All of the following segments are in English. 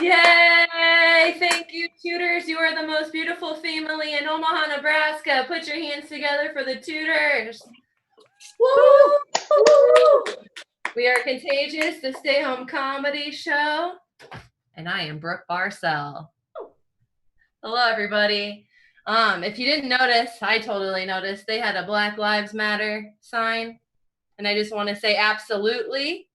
Yay! Thank you, tutors. You are the most beautiful family in Omaha, Nebraska. Put your hands together for the tutors. Woo! We are Contagious, the stay-home comedy show. And I am Brooke Barcel. Hello, everybody. If you didn't notice, I totally noticed, they had a Black Lives Matter sign. And I just want to say absolutely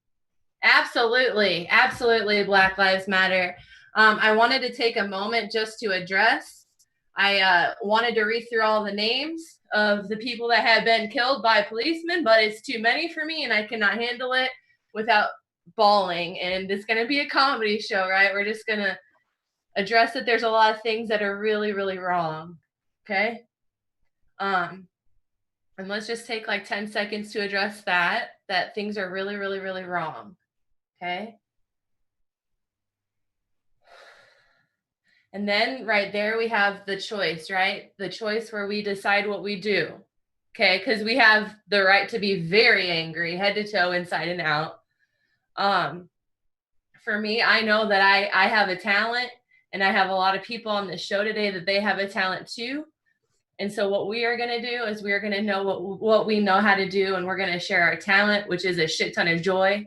Black Lives Matter. I wanted to take a moment just to address. I wanted to read through all the names of the people that had been killed by policemen, but it's too many for me and I cannot handle it without bawling. And it's going to be a comedy show, right? We're just going to address that there's a lot of things that are really, really wrong. Okay? And let's just take like 10 seconds to address that things are really, really, really wrong. Okay? And then right there we have the choice, right? The choice where we decide what we do. Okay? Because we have the right to be very angry, head to toe, inside and out. For me, I know that I have a talent, and I have a lot of people on the show today that they have a talent too. And so what we are going to do is we're going to know what we know how to do, and we're going to share our talent, which is a shit ton of joy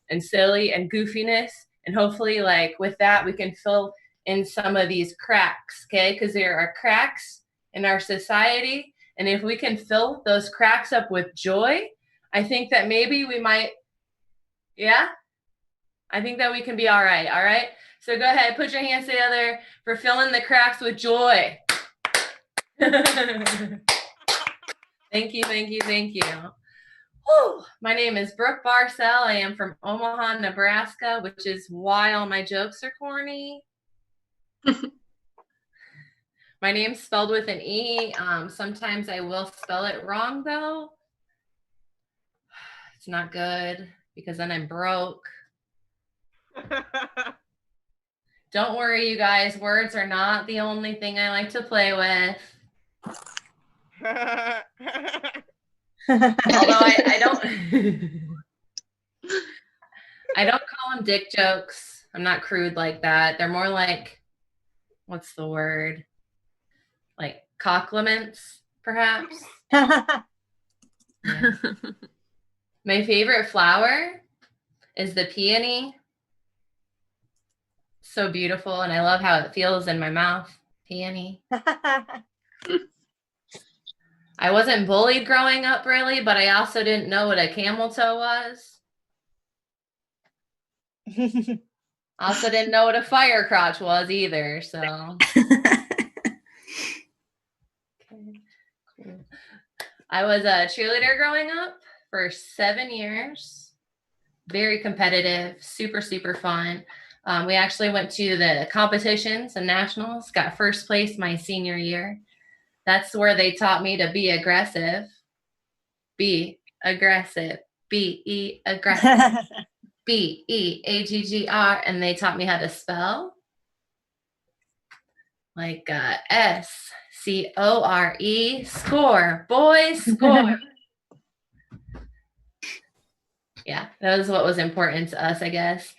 and silly and goofiness. And hopefully, like with that, we can fill in some of these cracks, okay? Because there are cracks in our society. And if we can fill those cracks up with joy, I think that maybe we might, I think that we can be all right, all right? So go ahead, put your hands together for filling the cracks with joy. Thank you. Whew. My name is Brooke Barcel. I am from Omaha, Nebraska, which is why all my jokes are corny. My name's spelled with an E. Sometimes I will spell it wrong, though. It's not good because then I'm broke. Don't worry, you guys. Words are not the only thing I like to play with. Although I don't I don't call them dick jokes. I'm not crude like that. They're more like, what's the word? Like compliments, perhaps. Yeah. My favorite flower is the peony. So beautiful, and I love how it feels in my mouth. Peony. I wasn't bullied growing up, really, but I also didn't know what a camel toe was. Also didn't know what a fire crotch was either, so. Okay, cool. I was a cheerleader growing up for 7 years. Very competitive, super, super fun. We actually went to the competitions and nationals, got first place my senior year. That's where they taught me to be aggressive. Be aggressive. B-E aggressive. B-E-A-G-G-R. And they taught me how to spell. Like S-C-O-R-E. Score. Boys, score. Yeah, that was what was important to us, I guess.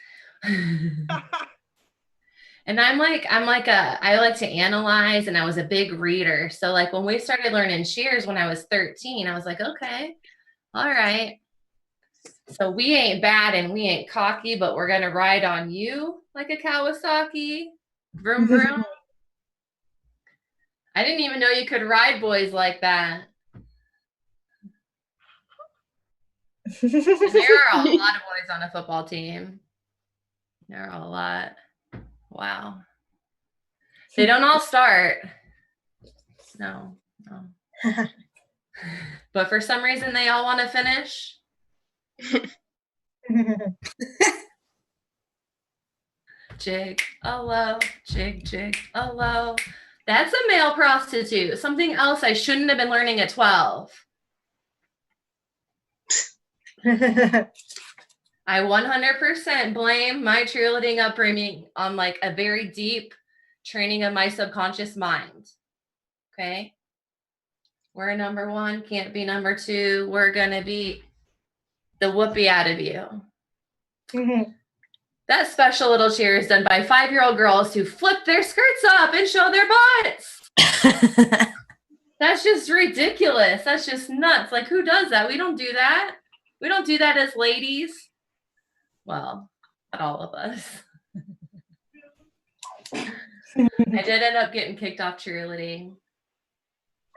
And I like to analyze, and I was a big reader. So like when we started learning cheers when I was 13, I was like, okay, all right. So we ain't bad and we ain't cocky, but we're going to ride on you like a Kawasaki. Vroom, vroom. I didn't even know you could ride boys like that. And there are a lot of boys on a football team. There are a lot. Wow. They don't all start. No. But for some reason, they all want to finish. Jig, hello, jig, hello. That's a male prostitute. Something else I shouldn't have been learning at 12. I 100% blame my cheerleading upbringing on like a very deep training of my subconscious mind. Okay? We're number one, can't be number two. We're going to be the whoopee out of you. That special little cheer is done by 5-year-old girls who flip their skirts up and show their butts. That's just ridiculous. That's just nuts. Like, who does that? We don't do that. We don't do that as ladies. Well, not all of us. I did end up getting kicked off cheerleading.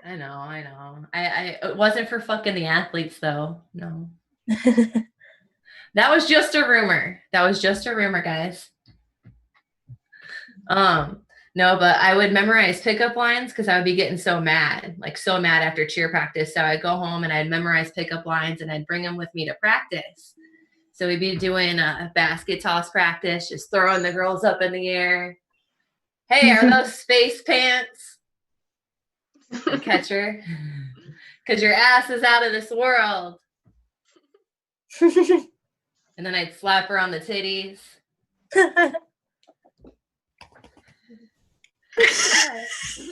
I know. It wasn't for fucking the athletes, though. No. That was just a rumor. Guys. No, but I would memorize pickup lines because I would be getting so mad after cheer practice. So I'd go home and I'd memorize pickup lines and I'd bring them with me to practice. So we'd be doing a basket toss practice, just throwing the girls up in the air. Hey, are those space pants? Catcher. Because your ass is out of this world. And then I'd slap her on the titties.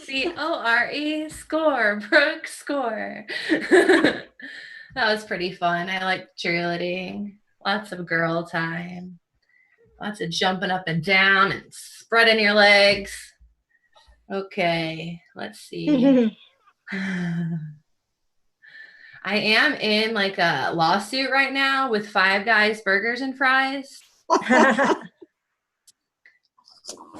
C-O-R-E, score, Brooke, score. That was pretty fun. I liked cheerleading. Lots of girl time. Lots of jumping up and down and spreading your legs. Okay, let's see. I am in like a lawsuit right now with Five Guys Burgers and Fries.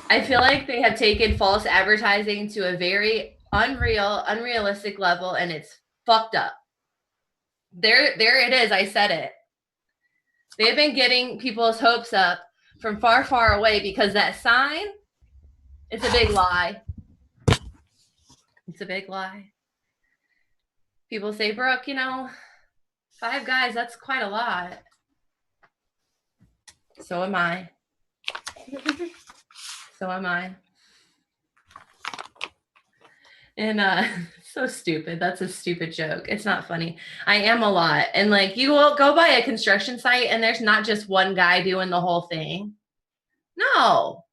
I feel like they have taken false advertising to a very unrealistic level, and it's fucked up. There it is. I said it. They've been getting people's hopes up from far, far away because that sign, it's a big lie. It's a big lie. People say, Brooke, 5 Guys, that's quite a lot. So am I. And so stupid. That's a stupid joke. It's not funny. I am a lot. And like, you will go by a construction site and there's not just one guy doing the whole thing. No.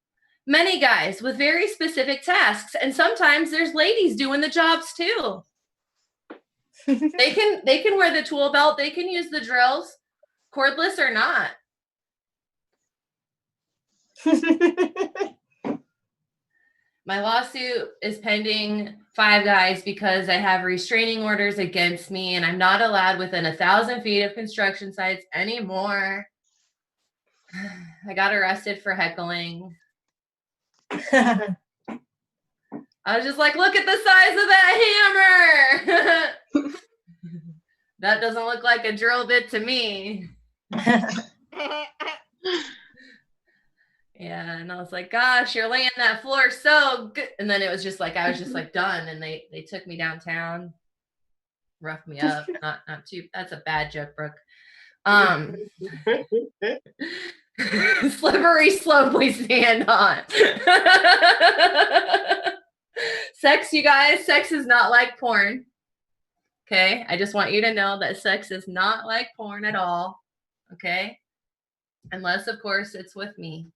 Many guys with very specific tasks. And sometimes there's ladies doing the jobs too. They can wear the tool belt. They can use the drills, cordless or not. My lawsuit is pending 5 Guys because I have restraining orders against me and I'm not allowed within 1,000 feet of construction sites anymore. I got arrested for heckling. I was just like, look at the size of that hammer. That doesn't look like a drill bit to me. Yeah, and I was like, gosh, you're laying that floor so good. And then it was just like, I was just like done. And they took me downtown, roughed me up. Not too, that's a bad joke, Brooke. Slippery slope we stand on. Sex, you guys, sex is not like porn. Okay, I just want you to know that sex is not like porn at all. Okay, unless of course it's with me.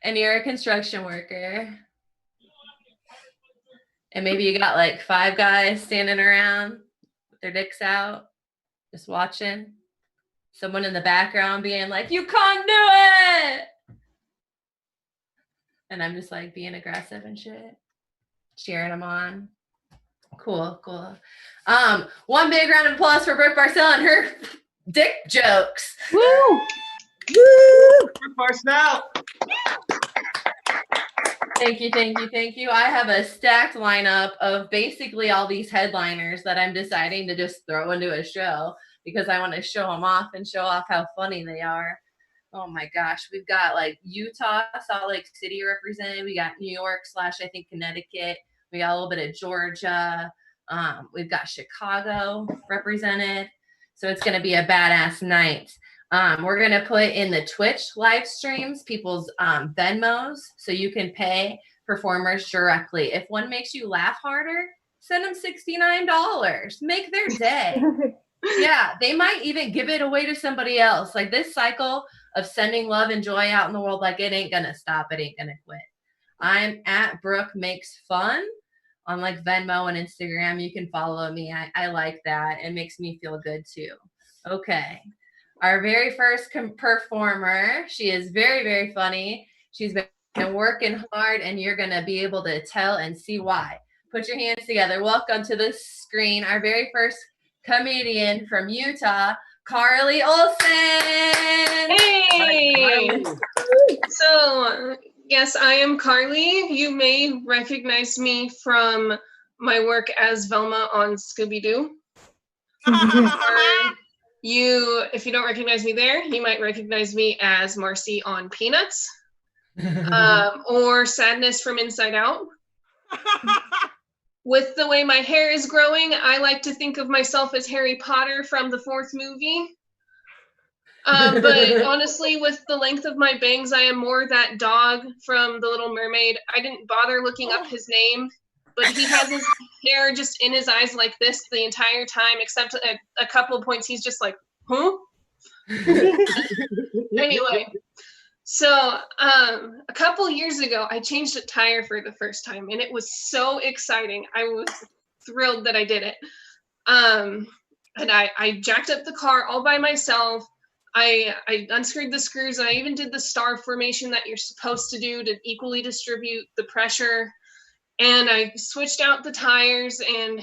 And you're a construction worker. And maybe you got like 5 guys standing around with their dicks out, just watching. Someone in the background being like, you can't do it. And I'm just like being aggressive and shit. Cheering them on. Cool. One big round of applause for Brooke Barcel and her dick jokes. Woo! Woo! Brooke Barcel. Thank you. I have a stacked lineup of basically all these headliners that I'm deciding to just throw into a show because I want to show them off and show off how funny they are. Oh my gosh, we've got like Utah, Salt Lake City represented. We got New York / I think Connecticut. We got a little bit of Georgia. We've got Chicago represented. So it's going to be a badass night. We're going to put in the Twitch live streams people's Venmos so you can pay performers directly. If one makes you laugh harder, send them $69. Make their day. Yeah, they might even give it away to somebody else. Like this cycle of sending love and joy out in the world, like it ain't going to stop. It ain't going to quit. I'm at Brooke Makes Fun on like Venmo and Instagram. You can follow me. I like that. It makes me feel good too. Okay. Our very first performer, she is very, very funny. She's been working hard, and you're going to be able to tell and see why. Put your hands together. Welcome to the screen, our very first comedian from Utah, Carly Olsen. Hey! So, yes, I am Carly. You may recognize me from my work as Velma on Scooby-Doo. If you don't recognize me there, you might recognize me as Marcy on Peanuts, or Sadness from Inside Out. With the way my hair is growing, I like to think of myself as Harry Potter from the 4th movie. But honestly, with the length of my bangs, I am more that dog from The Little Mermaid. I didn't bother looking up his name, but he has his hair just in his eyes like this the entire time, except at a couple of points he's just like, huh? Anyway, so a couple years ago, I changed a tire for the first time, and it was so exciting. I was thrilled that I did it. And I jacked up the car all by myself. I unscrewed the screws, and I even did the star formation that you're supposed to do to equally distribute the pressure. And I switched out the tires, and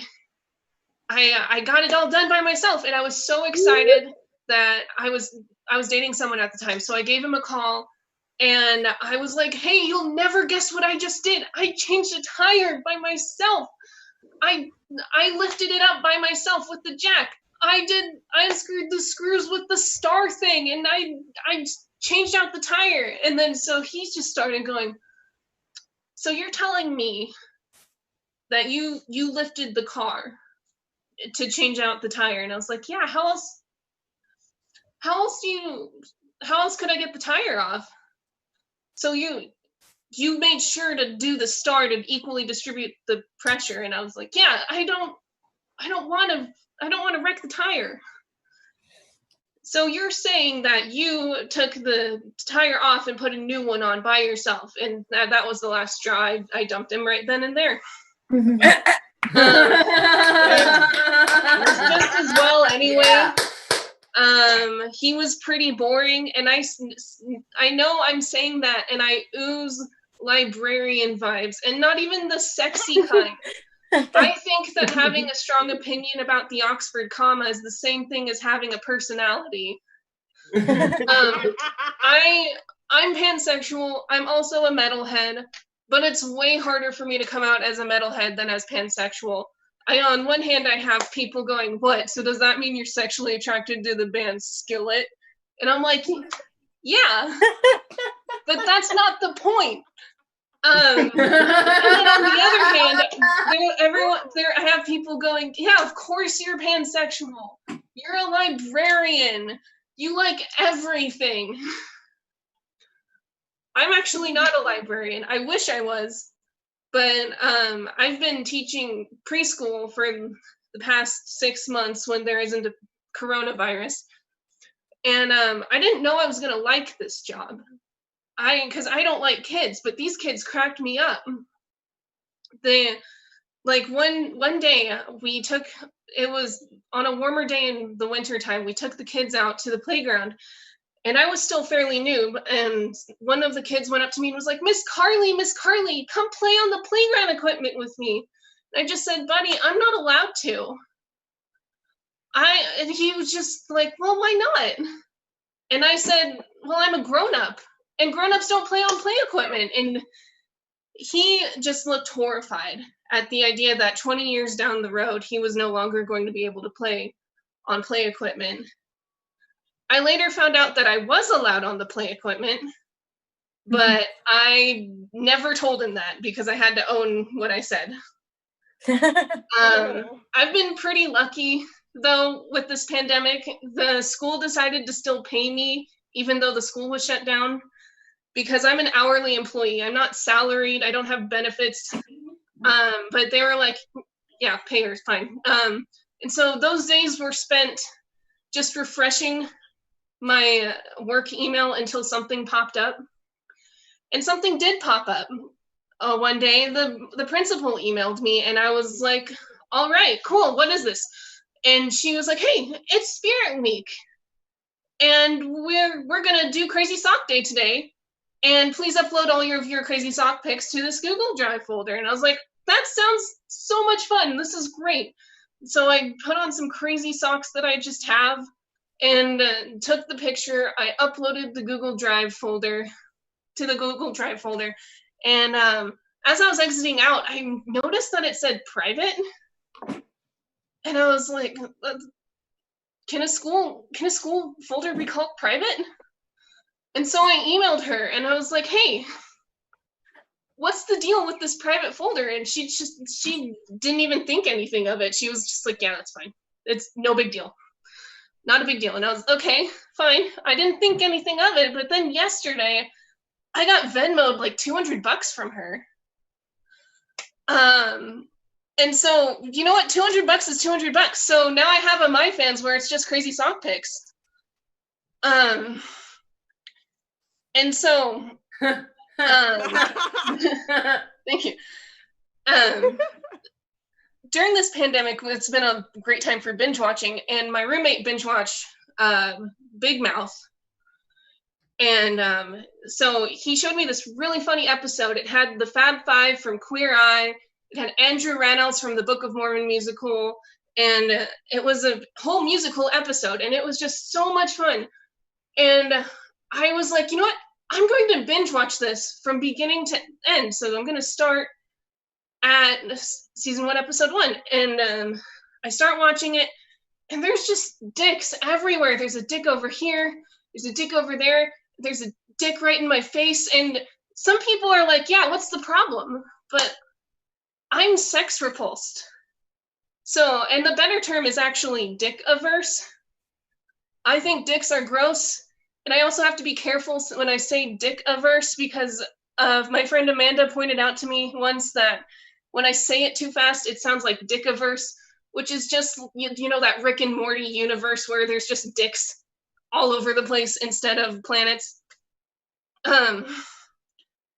I got it all done by myself. And I was so excited that I was dating someone at the time. So I gave him a call, and I was like, hey, you'll never guess what I just did. I changed a tire by myself. I lifted it up by myself with the jack. I unscrewed the screws with the star thing, and I changed out the tire. And then so he just started going, so you're telling me that you lifted the car to change out the tire? And I was like, yeah, how else could I get the tire off? So you made sure to do the star to equally distribute the pressure. And I was like, yeah, I don't want to wreck the tire. So you're saying that you took the tire off and put a new one on by yourself, and that was the last straw. I dumped him right then and there. Just as well anyway. Yeah. He was pretty boring, and I know I'm saying that, and I ooze librarian vibes, and not even the sexy kind. I think that having a strong opinion about the Oxford comma is the same thing as having a personality. I'm pansexual. I'm also a metalhead, but it's way harder for me to come out as a metalhead than as pansexual. On one hand, I have people going, what? So does that mean you're sexually attracted to the band Skillet? And I'm like, yeah, but that's not the point. And then on the other hand, I have people going, yeah, of course you're pansexual. You're a librarian. You like everything. I'm actually not a librarian. I wish I was. But I've been teaching preschool for the past 6 months when there isn't a coronavirus. And I didn't know I was going to like this job. Because I don't like kids, but these kids cracked me up. One day it was on a warmer day in the winter time, we took the kids out to the playground, and I was still fairly new, and one of the kids went up to me and was like, Miss Carly, come play on the playground equipment with me. And I just said, buddy, I'm not allowed to. And he was just like, well, why not? And I said, well, I'm a grown-up. And grown-ups don't play on play equipment. And he just looked horrified at the idea that 20 years down the road, he was no longer going to be able to play on play equipment. I later found out that I was allowed on the play equipment, but I never told him that because I had to own what I said. I've been pretty lucky, though, with this pandemic. The school decided to still pay me, even though the school was shut down, because I'm an hourly employee. I'm not salaried. I don't have benefits. But they were like, yeah, pay her, fine. And so those days were spent just refreshing my work email until something popped up. And something did pop up. One day, the principal emailed me, and I was like, all right, cool, what is this? And she was like, hey, it's Spirit Week, and we're gonna do Crazy Sock Day today, and please upload all of your Crazy Sock pics to this Google Drive folder. And I was like, that sounds so much fun, this is great. So I put on some crazy socks that I just have, and took the picture. I uploaded the Google Drive folder to the Google Drive folder, and as I was exiting out, I noticed that it said private, and I was like, can a school folder be called private? And so I emailed her, and I was like, hey, what's the deal with this private folder? And she didn't even think anything of it. She was just like, yeah, that's fine. It's no big deal. Not a big deal. And I was, okay, fine. I didn't think anything of it. But then yesterday, I got Venmo'd like $200 from her. And so, you know what? $200 is $200. So now I have a MyFans where it's just crazy sock pics. And so, thank you. During this pandemic, it's been a great time for binge watching, and my roommate binge watched Big Mouth. And so he showed me this really funny episode. It had the Fab Five from Queer Eye. It had Andrew Rannells from the Book of Mormon musical. And it was a whole musical episode. And it was just so much fun. And I was like, you know what? I'm going to binge watch this from beginning to end. So I'm going to start at season 1, episode 1. And I start watching it. And there's just dicks everywhere. There's a dick over here. There's a dick over there. There's a dick right in my face. And some people are like, yeah, what's the problem? But I'm sex repulsed. So, and the better term is actually dick averse. I think dicks are gross. And I also have to be careful when I say dick averse, because my friend Amanda pointed out to me once that when I say it too fast, it sounds like dick averse, which is just, you know, that Rick and Morty universe where there's just dicks all over the place instead of planets.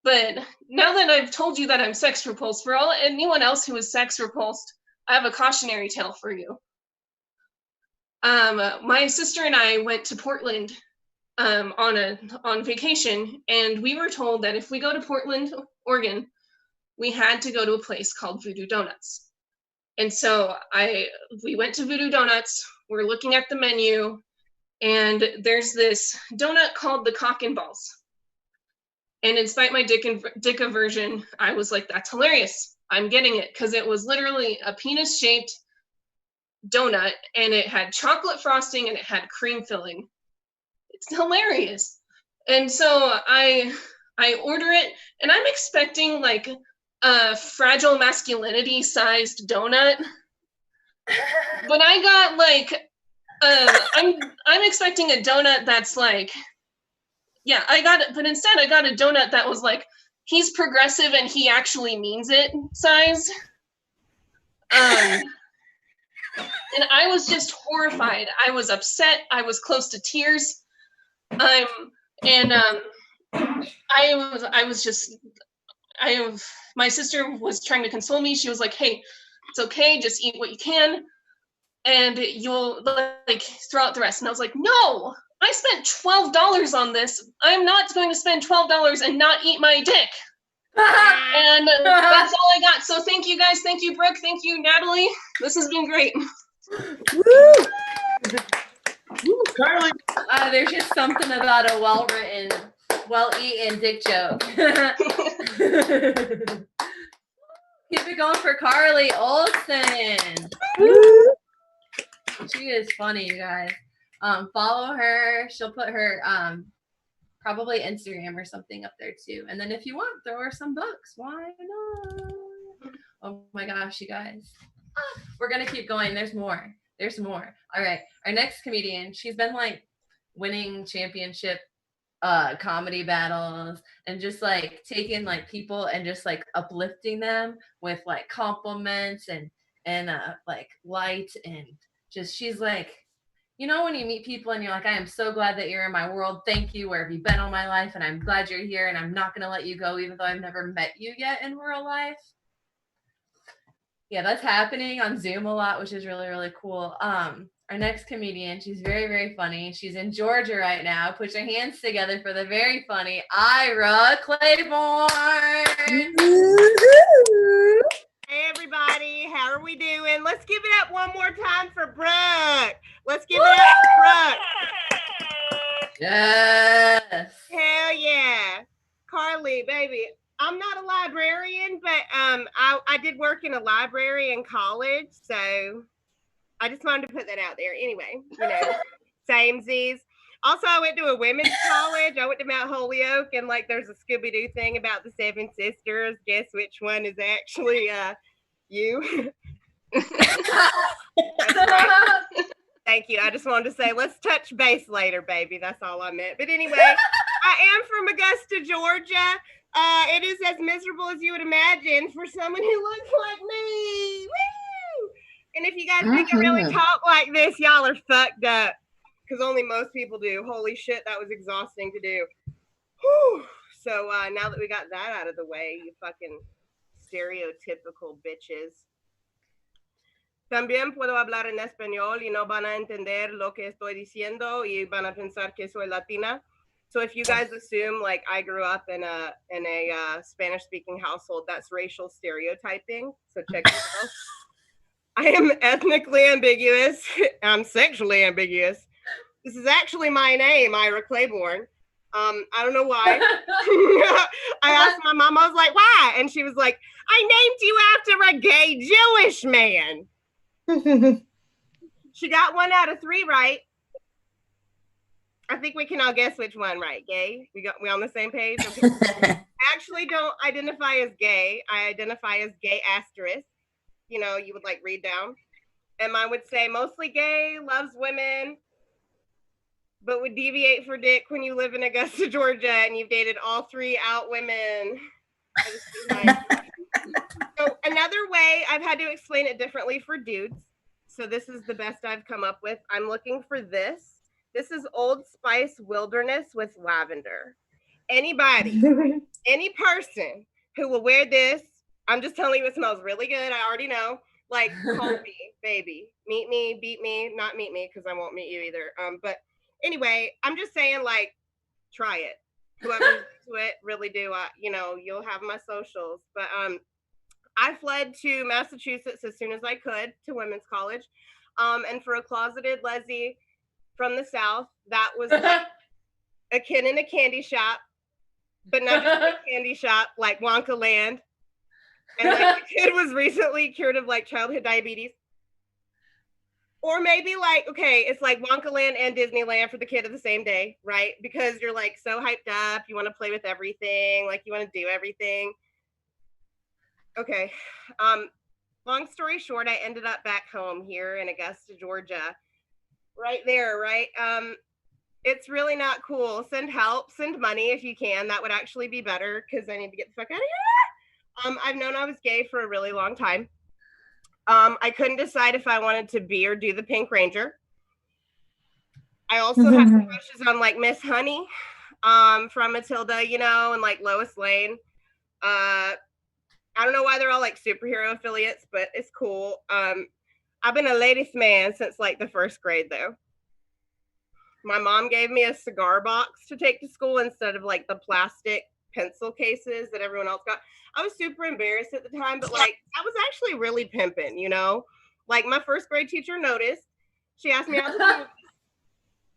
But now that I've told you that I'm sex repulsed, for anyone else who is sex repulsed, I have a cautionary tale for you. My sister and I went to Portland on vacation, and we were told that if we go to Portland, Oregon, we had to go to a place called Voodoo Donuts. And so we went to Voodoo Donuts. We're looking at the menu, and there's this donut called the Cock and Balls. And in spite of my dick aversion, I was like, that's hilarious. I'm getting it, because it was literally a penis-shaped donut, and it had chocolate frosting, and it had cream filling. It's hilarious. And so I order it, and I'm expecting like a Fragile Masculinity sized donut. But I got like I'm expecting a donut that's like, yeah, I got it, but instead I got a donut that was like, he's progressive and he actually means it size. And I was just horrified. I was upset. I was close to tears. My sister was trying to console me. She was like, hey, it's okay, just eat what you can, and you'll like throw out the rest. And I was like, no, I spent $12 on this. I'm not going to spend $12 and not eat my dick. And that's all I got. So thank you guys. Thank you, Brooke. Thank you, Natalie. This has been great. Woo! Carly. There's just something about a well-written, well-eaten dick joke. Keep it going for Carly Olsen. She is funny, you guys. Follow her. She'll put her probably Instagram or something up there too. And then if you want, throw her some books. Why not? Oh my gosh, you guys. We're gonna keep going. There's more. There's more. All right. Our next comedian, she's been like winning championship comedy battles and just like taking like people and just like uplifting them with like compliments and like light and just she's like, you know, when you meet people and you're like, I am so glad that you're in my world. Thank you. Where have you been all my life? And I'm glad you're here and I'm not going to let you go, even though I've never met you yet in real life. Yeah, that's happening on Zoom a lot, which is really, really cool. Our next comedian, she's very, very funny. She's in Georgia right now. Put your hands together for the very funny Ira Claiborne. Hey everybody, how are we doing? Let's give it up one more time for Brooke. Let's give it up for Brooke. Yes. Hell yeah. Carly, baby, I'm not a librarian, but I did work in a library in college, so I just wanted to put that out there. Anyway, you know, samesies. Also, I went to a women's college. I went to Mount Holyoke, and like there's a Scooby-Doo thing about the seven sisters. Guess which one is actually you? Right. Thank you. I just wanted to say, let's touch base later, baby. That's all I meant. But anyway, I am from Augusta, Georgia. It is as miserable as you would imagine for someone who looks like me. Woo! And if you guys think I really talk like this, y'all are fucked up. Because only most people do. Holy shit, that was exhausting to do. Whew. So now that we got that out of the way, you fucking stereotypical bitches. También puedo hablar en español y no van a entender lo que estoy diciendo y van a pensar que soy Latina. So if you guys assume like I grew up in a Spanish-speaking household, that's racial stereotyping. So check this out. I am ethnically ambiguous. I'm sexually ambiguous. This is actually my name, Ira Claiborne. I don't know why. I asked my mom, I was like, why? And she was like, I named you after a gay Jewish man. She got 1 out of 3 right. I think we can all guess which one right. Gay? We on the same page? Okay. I actually don't identify as gay. I identify as gay asterisk. You know, you would like read down. And mine would say mostly gay, loves women, but would deviate for dick when you live in Augusta, Georgia, and you've dated all 3 out women. So another way, I've had to explain it differently for dudes. So this is the best I've come up with. I'm looking for this. This is Old Spice Wilderness with lavender. Anybody, any person who will wear this, I'm just telling you, it smells really good. I already know. Like, call me, baby. Meet me, beat me, not meet me, because I won't meet you either. But anyway, I'm just saying, like, try it. Whoever's to it, really do. You know, you'll have my socials. But I fled to Massachusetts as soon as I could to women's college. And for a closeted lesbian from the South, that was like a kid in a candy shop, but not just a candy shop, like Wonka Land. And like the kid was recently cured of like childhood diabetes. Or maybe like, okay, it's like Wonka Land and Disneyland for the kid of the same day, right? Because you're like so hyped up, you want to play with everything, like you want to do everything. Okay. Long story short, I ended up back home here in Augusta, Georgia. Right there, right? It's really not cool. Send help, send money if you can. That would actually be better because I need to get the fuck out of here. I've known I was gay for a really long time. I couldn't decide if I wanted to be or do the Pink Ranger. I also have some crushes on like Miss Honey from Matilda, you know, and like Lois Lane. I don't know why they're all like superhero affiliates, but it's cool. I've been a ladies' man since like the 1st grade though. My mom gave me a cigar box to take to school instead of like the plastic pencil cases that everyone else got. I was super embarrassed at the time, but like I was actually really pimping, you know? Like my 1st grade teacher noticed. She asked me out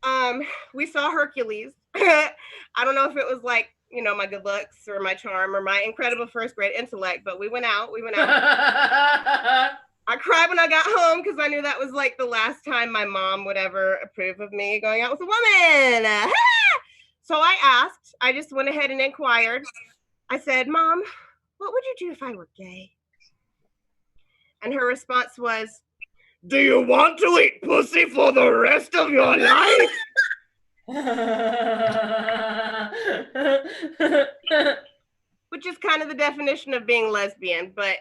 to we saw Hercules. I don't know if it was like my good looks or my charm or my incredible first grade intellect, but we went out. I cried when I got home because I knew that was like the last time my mom would ever approve of me going out with a woman. So I just went ahead and inquired. I said, Mom, what would you do if I were gay? And her response was, do you want to eat pussy for the rest of your life? Which is kind of the definition of being lesbian, but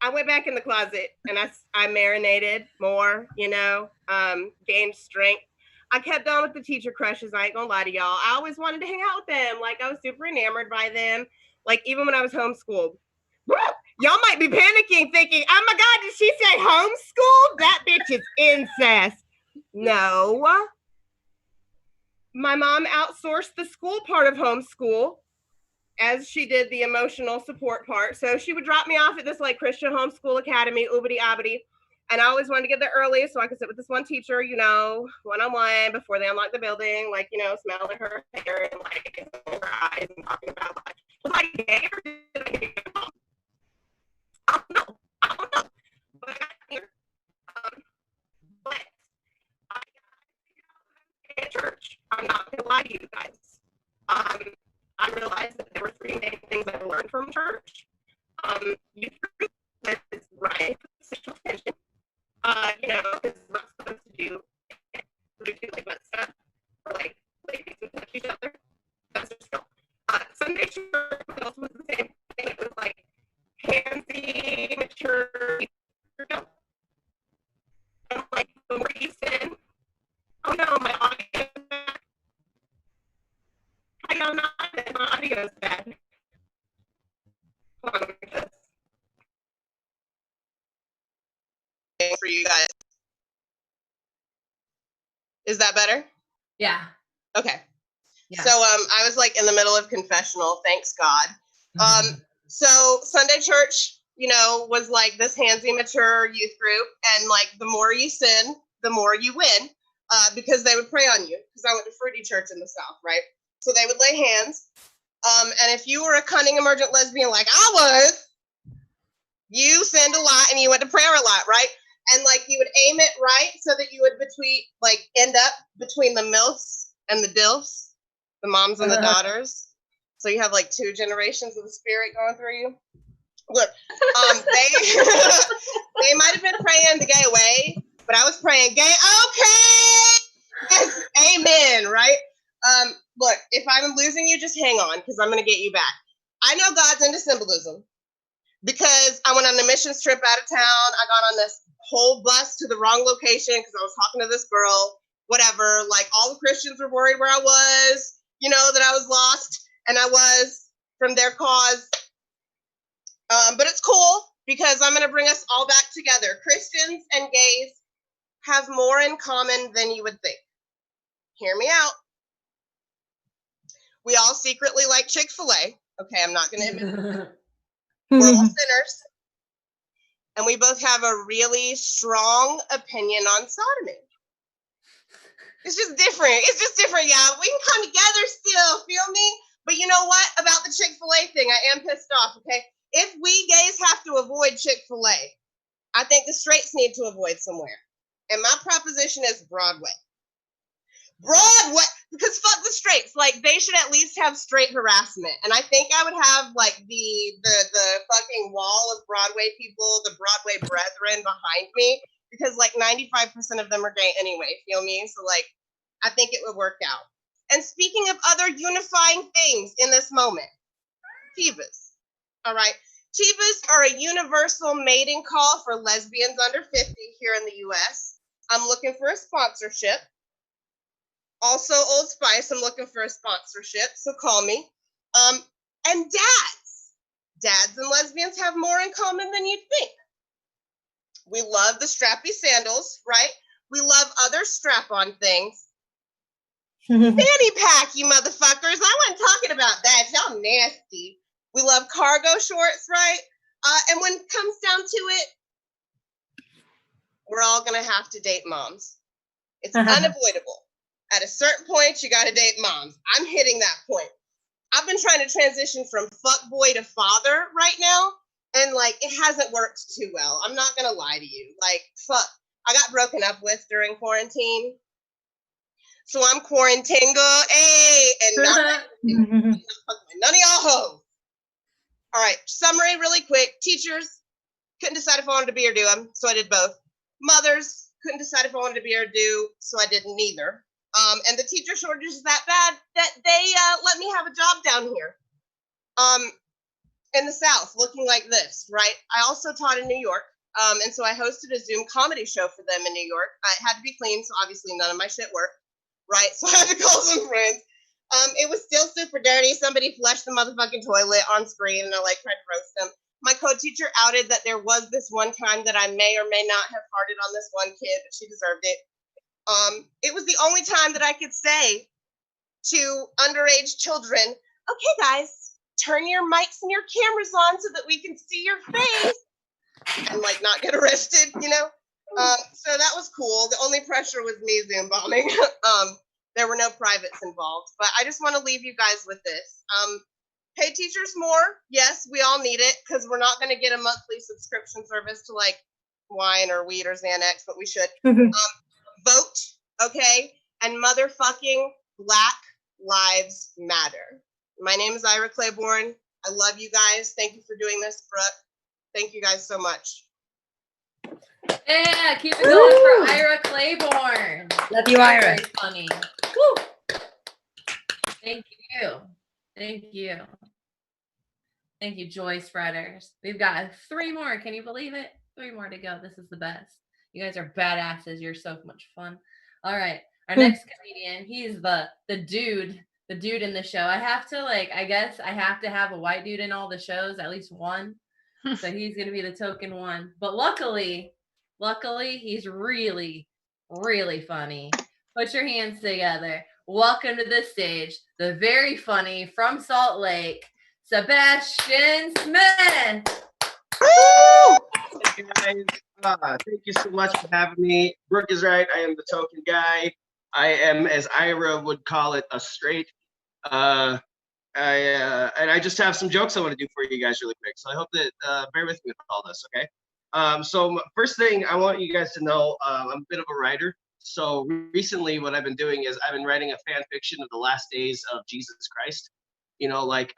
I went back in the closet and I marinated more, gained strength. I kept on with the teacher crushes. I ain't gonna lie to y'all. I always wanted to hang out with them. Like, I was super enamored by them. Like, even when I was homeschooled. Y'all might be panicking thinking, oh my God, did she say homeschooled? That bitch is incest. No. My mom outsourced the school part of homeschool as she did the emotional support part. So she would drop me off at this like Christian homeschool academy, oobity obbity. And I always wanted to get there early so I could sit with this one teacher, one-on-one before they unlocked the building, smelling her hair and her eyes and talking about was I gay or did I get it wrong? I don't know. But I got here. But I got at church. I'm not gonna lie to you guys. I realized that there were three main things I learned from church. Youth group, that is right, sexual tension. Because we're not supposed to do butt stuff or ladies who touch each other. That's just skill. Sunday church was the same thing. It was handsy, mature. I'm the more you sin. Oh no, my audio is bad. I am not. My audio is bad. Hold on, for you guys. Is that better? Yeah. Okay. Yeah. So I was in the middle of confessional, thanks God. So Sunday church, was this handsy mature youth group, and the more you sin, the more you win, because they would pray on you. Because I went to Fruity Church in the South, right? So they would lay hands. And if you were a cunning emergent lesbian like I was, you sinned a lot and you went to prayer a lot, right? And you would aim it right so that you would end up between the MILFs and the DILFs, the moms and the daughters. So you have two generations of the spirit going through you. Look, they might have been praying the gay away, but I was praying gay, okay, yes, amen, right? Look, if I'm losing you, just hang on, because I'm going to get you back. I know God's into symbolism, because I went on a missions trip out of town. I got on this whole bus to the wrong location because I was talking to this girl, whatever. All the Christians were worried where I was, that I was lost, and I was from their cause. But it's cool because I'm going to bring us all back together. Christians and gays have more in common than you would think. Hear me out. We all secretly like Chick-fil-A. Okay, I'm not going to admit it. We're all sinners. And we both have a really strong opinion on sodomy. It's just different. Yeah. We can come together still, feel me? But you know what? About the Chick-fil-A thing, I am pissed off, okay? If we gays have to avoid Chick-fil-A, I think the straights need to avoid somewhere. And my proposition is Broadway. Broadway, because fuck the straights. They should at least have straight harassment. And I think I would have the fucking wall of Broadway people, the Broadway brethren behind me, because 95% of them are gay anyway, feel me? So I think it would work out. And speaking of other unifying things in this moment, Tivas. All right. Tivas are a universal mating call for lesbians under 50 here in the US. I'm looking for a sponsorship. Also, Old Spice, I'm looking for a sponsorship, so call me. And dads. Dads and lesbians have more in common than you'd think. We love the strappy sandals, right? We love other strap-on things. Fanny pack, you motherfuckers. I wasn't talking about that. Y'all nasty. We love cargo shorts, right? And when it comes down to it, we're all going to have to date moms. It's unavoidable. At a certain point, you got to date moms. I'm hitting that point. I've been trying to transition from fuckboy to father right now, and like it hasn't worked too well. I'm not gonna lie to you. Like, fuck, I got broken up with during quarantine, so I'm quarantinga, and not none of y'all hoes. All right, summary really quick. Teachers couldn't decide if I wanted to be or do them, so I did both. Mothers couldn't decide if I wanted to be or do, so I didn't neither. And the teacher shortage is that bad that they let me have a job down here in the South, looking like this, right? I also taught in New York, and so I hosted a Zoom comedy show for them in New York. It had to be clean, so obviously none of my shit worked, right? So I had to call some friends. It was still super dirty. Somebody flushed the motherfucking toilet on screen, and I like tried to roast them. My co-teacher outed that there was this one time that I may or may not have farted on this one kid, but she deserved it. It was the only time that I could say to underage children, okay, guys, turn your mics and your cameras on so that we can see your face and like not get arrested, you know? So that was cool. The only pressure was me Zoom bombing. There were no privates involved, but I just want to leave you guys with this. Pay teachers more. Yes, we all need it because we're not going to get a monthly subscription service to like wine or weed or Xanax, but we should. Vote, okay? And motherfucking Black Lives Matter. My name is Ira Claiborne. I love you guys. Thank you for doing this, Brooke. Thank you guys so much. Yeah, keep it going for Ira Claiborne. Love you, Ira. Very funny. Woo. Thank you. Thank you. Thank you, Joy Spreaders. We've got 3 more. Can you believe it? 3 more to go. This is the best. You guys are badasses. You're so much fun. All right. Our next comedian, he's the dude in the show. I have to I guess I have to have a white dude in all the shows, at least one. So he's going to be the token one. But luckily, he's really, really funny. Put your hands together. Welcome to the stage, the very funny from Salt Lake, Sebastian Smith. Woo! Hey guys, thank you so much for having me. Brooke is right. I am the token guy. I am, as Ira would call it, a straight. And I just have some jokes I want to do for you guys really quick. So I hope that bear with me with all this, okay? So first thing I want you guys to know, I'm a bit of a writer. So recently what I've been doing is I've been writing a fan fiction of the last days of Jesus Christ. You know, like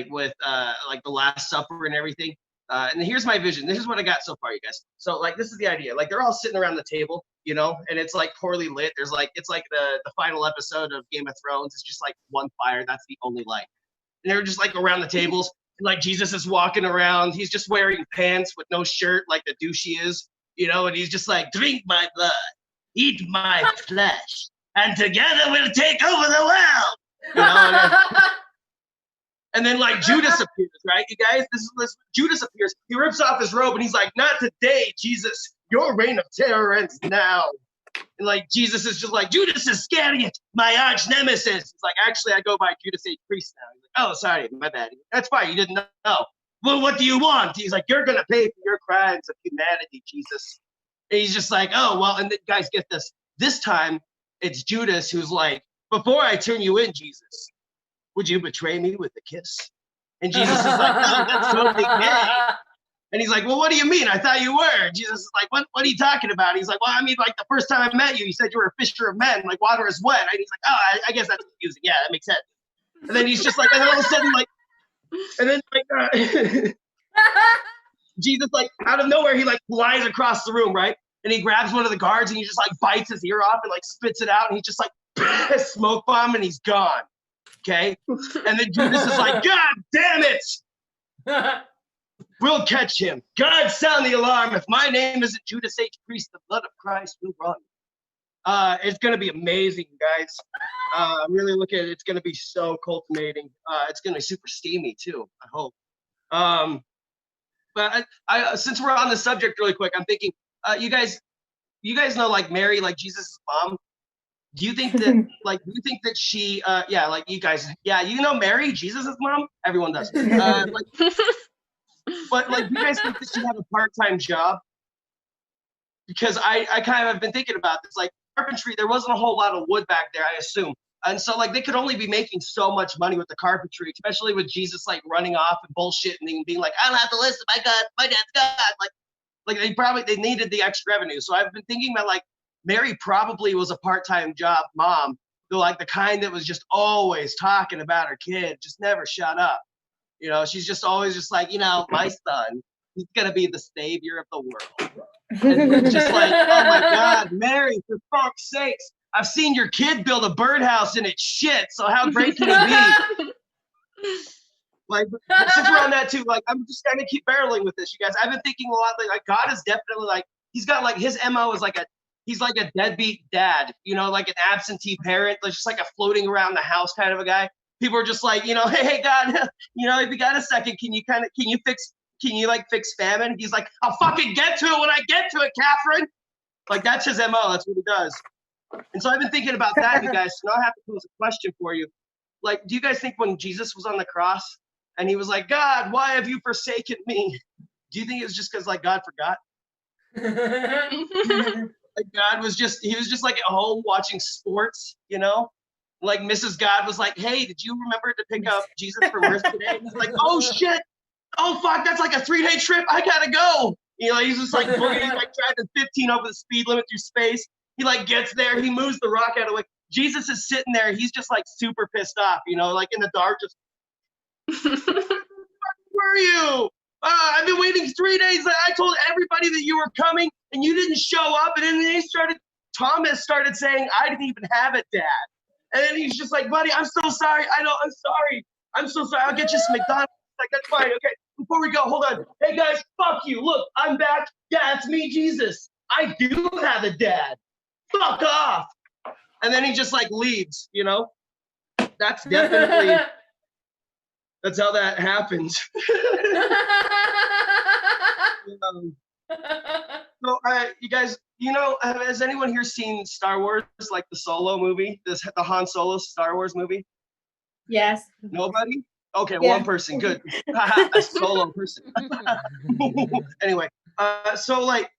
with like the Last Supper and everything. And here's my vision. This is what I got so far, you guys. So like this is the idea. Like they're all sitting around the table, you know, and it's like poorly lit. There's like it's like the final episode of Game of Thrones. It's just like one fire. That's the only light. And they're just like around the tables. And like Jesus is walking around. He's just wearing pants with no shirt, like the douche he is, you know, and he's just like, drink my blood, eat my flesh, and together we'll take over the world. You know, and then like Judas appears, right? You guys, this Judas appears. He rips off his robe and he's like, not today, Jesus. Your reign of terror ends now. And like Jesus is just like, Judas Iscariot, my arch nemesis. He's like, actually, I go by Judas H. Priest now. He's like, oh, sorry, my bad. That's fine, you didn't know. Well, what do you want? He's like, you're gonna pay for your crimes of humanity, Jesus. And he's just like, oh, well, and then guys, get this. This time, it's Judas who's like, before I turn you in, Jesus, would you betray me with a kiss? And Jesus is like, no, that's totally gay. And he's like, well, what do you mean? I thought you were. Jesus is like, what are you talking about? He's like, well, I mean, like the first time I met you, you said you were a fisher of men, like water is wet. And he's like, oh, I guess that's confusing. Yeah, that makes sense. And then he's just like, and then all of a sudden, like, and then like, Jesus, like out of nowhere, he like flies across the room, right? And he grabs one of the guards and he just like bites his ear off and like spits it out. And he just like smoke bomb and he's gone. Okay. And then Judas is like, God damn it. We'll catch him. God, sound the alarm. If my name isn't Judas H. Priest, the blood of Christ will run. It's going to be amazing, guys. I'm really looking at it. It's going to be so culminating. It's going to be super steamy, too, I hope. But I since we're on the subject really quick, I'm thinking, you guys know, like, Mary, like, Jesus' mom? Do you think that, like, do you think that she, yeah, like, you guys, yeah, you know Mary, Jesus' mom? Everyone does. But like, you guys think that she had a part-time job? Because I kind of have been thinking about this. Like carpentry, there wasn't a whole lot of wood back there, I assume. And so like they could only be making so much money with the carpentry, especially with Jesus like running off and bullshitting and being like, I don't have to listen, my God, my dad's God. Like they needed the extra revenue. So I've been thinking about like Mary probably was a part-time job mom, like the kind that was just always talking about her kid, just never shut up. You know, she's just always just like, you know, my son, he's gonna be the savior of the world. And it's just like, oh my God, Mary, for fuck's sakes, I've seen your kid build a birdhouse and it's shit. So how great can he be? Like, since we're on that too, like, I'm just gonna keep barreling with this, you guys. I've been thinking a lot, like God is definitely like, he's got like his MO is like he's like a deadbeat dad, you know, like an absentee parent, like just like a floating around the house kind of a guy. People are just like, you know, hey God, you know, if you got a second, can you like fix famine? He's like, I'll fucking get to it when I get to it, Catherine. Like that's his MO. That's what he does. And so I've been thinking about that, you guys. So now I have to pose a question for you. Like, do you guys think when Jesus was on the cross and he was like, God, why have you forsaken me? Do you think it was just because like God forgot? Like God was he was just like at home watching sports, you know? Like Mrs. God was like, hey, did you remember to pick up Jesus from Earth today? And he's like, oh shit. Oh fuck, that's like a 3-day trip. I gotta go. You know, he's just like boogieing, like driving 15 over the speed limit through space. He like gets there, he moves the rock out of the way. Jesus is sitting there, he's just like super pissed off, you know, like in the dark, just where are you? I've been waiting 3 days. I told everybody that you were coming and you didn't show up. And then Thomas started saying, I didn't even have a dad. And then he's just like, buddy, I'm so sorry. I'm sorry. I'm so sorry. I'll get you some McDonald's. Like, that's fine. Okay. Before we go, hold on. Hey guys, fuck you. Look, I'm back. Yeah, it's me, Jesus. I do have a dad. Fuck off. And then he just like leaves, you know? That's definitely, that's how that happens. So, you guys, you know, has anyone here seen Star Wars, like the Solo movie, the Han Solo Star Wars movie? Yes. Nobody? Okay, Yeah. one person, good. A solo person. Anyway, so like,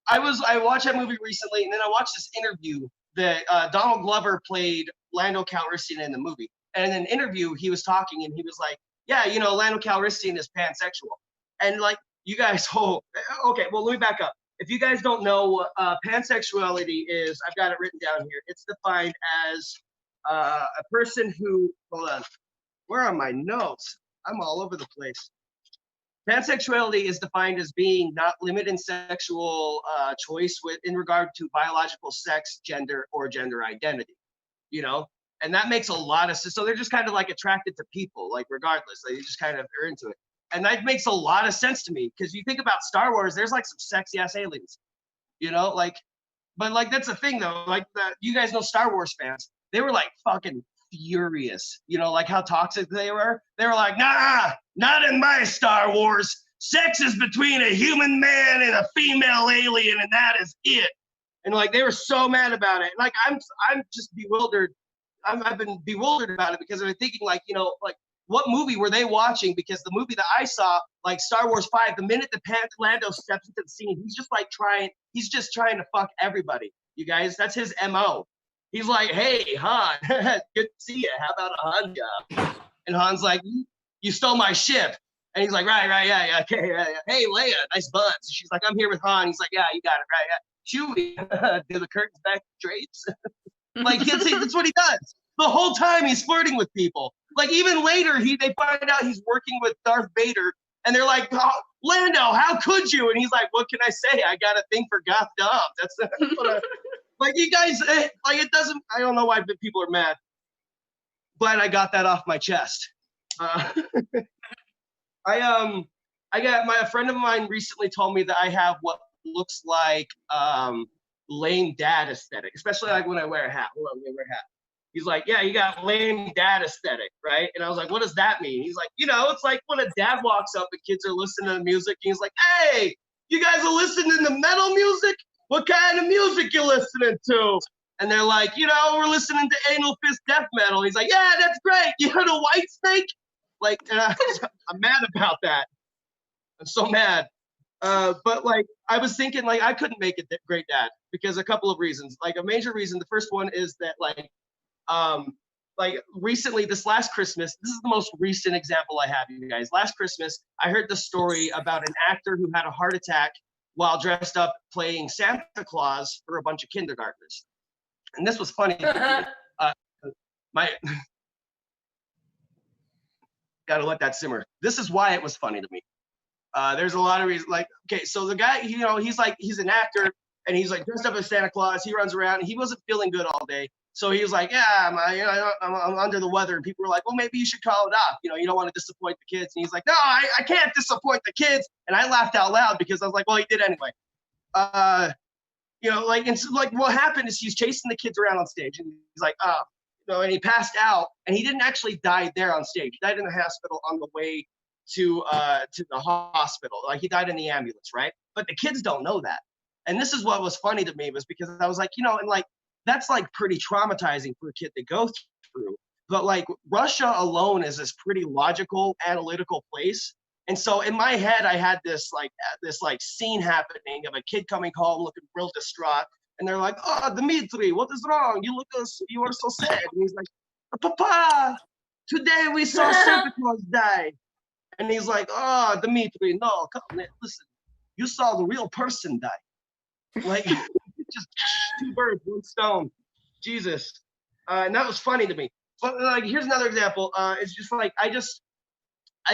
I watched that movie recently, and then I watched this interview that Donald Glover played Lando Calrissian in the movie. And in an interview, he was talking, and he was like, yeah, you know, Lando Calrissian is pansexual. And like, you guys, okay, well, let me back up. If you guys don't know what pansexuality is, I've got it written down here. It's defined as a person who, hold on, where are my notes? I'm all over the place. Pansexuality is defined as being not limited in sexual choice in regard to biological sex, gender, or gender identity, you know? And that makes a lot of sense. So they're just kind of like attracted to people, like regardless, they just kind of are into it. And that makes a lot of sense to me because you think about Star Wars, there's like some sexy ass aliens, you know, like, but like that's the thing though, like you guys know Star Wars fans, they were like fucking furious, you know, like how toxic they were. They were like, nah, not in my Star Wars. Sex is between a human man and a female alien, and that is it. And like they were so mad about it. Like I'm just bewildered. I've been bewildered about it because I've been thinking like, you know, like what movie were they watching? Because the movie that I saw, like Star Wars 5, the minute the Lando steps into the scene, he's just trying to fuck everybody. You guys, that's his MO. He's like, hey, Han, good to see you. How about a Han job? And Han's like, you stole my ship. And he's like, right, yeah, okay, yeah. Hey, Leia, nice buns. She's like, I'm here with Han. He's like, yeah, you got it, right, yeah. Chewie, do the curtains back drapes? Like, that's what he does. The whole time he's flirting with people. Like, even later, they find out he's working with Darth Vader, and they're like, oh, Lando, how could you? And he's like, what can I say? I got a thing for goth doms. That's what like, you guys, like, it doesn't, I don't know why people are mad. Glad I got that off my chest. A friend of mine recently told me that I have what looks like lame dad aesthetic, especially like when I wear a hat. Hold on, let me wear a hat. He's like, yeah, you got lame dad aesthetic, right? And I was like, what does that mean? He's like, you know, it's like when a dad walks up and kids are listening to music, and he's like, hey, you guys are listening to metal music? What kind of music you listening to? And they're like, you know, we're listening to Anal Fist death metal. He's like, yeah, that's great. You heard of Whitesnake? Like, I'm mad about that. I'm so mad. But like, I was thinking like, I couldn't make a great dad because a couple of reasons. Like a major reason, the first one is that like, like recently, this last Christmas, this is the most recent example I have, you guys. Last Christmas, I heard the story about an actor who had a heart attack while dressed up playing Santa Claus for a bunch of kindergartners. And this was funny. My gotta let that simmer. This is why it was funny to me. There's a lot of reasons. Like, okay, so the guy, you know, he's an actor, and he's like dressed up as Santa Claus. He runs around. And he wasn't feeling good all day, so he was like, "Yeah, I'm under the weather." And people were like, "Well, maybe you should call it off. You know, you don't want to disappoint the kids." And he's like, "No, I can't disappoint the kids." And I laughed out loud because I was like, "Well, he did anyway." You know, like, and so, like, what happened is he's chasing the kids around on stage, and he's like, "Oh." You know, and he passed out, and he didn't actually die there on stage. He died in the hospital on the way to the hospital. Like, he died in the ambulance, right? But the kids don't know that. And this is what was funny to me, was because I was like, you know, and like, that's like pretty traumatizing for a kid to go through. But like, Russia alone is this pretty logical, analytical place. And so in my head, I had this scene happening of a kid coming home looking real distraught. And they're like, "Oh, Dmitry, what is wrong? You are so sad." And he's like, "Papa, today we saw Santa Claus die." And he's like, "Oh, Dmitry, no, come on, listen, you saw the real person die." Like, just two birds, one stone. Jesus. And that was funny to me. But like, here's another example. It's just like, I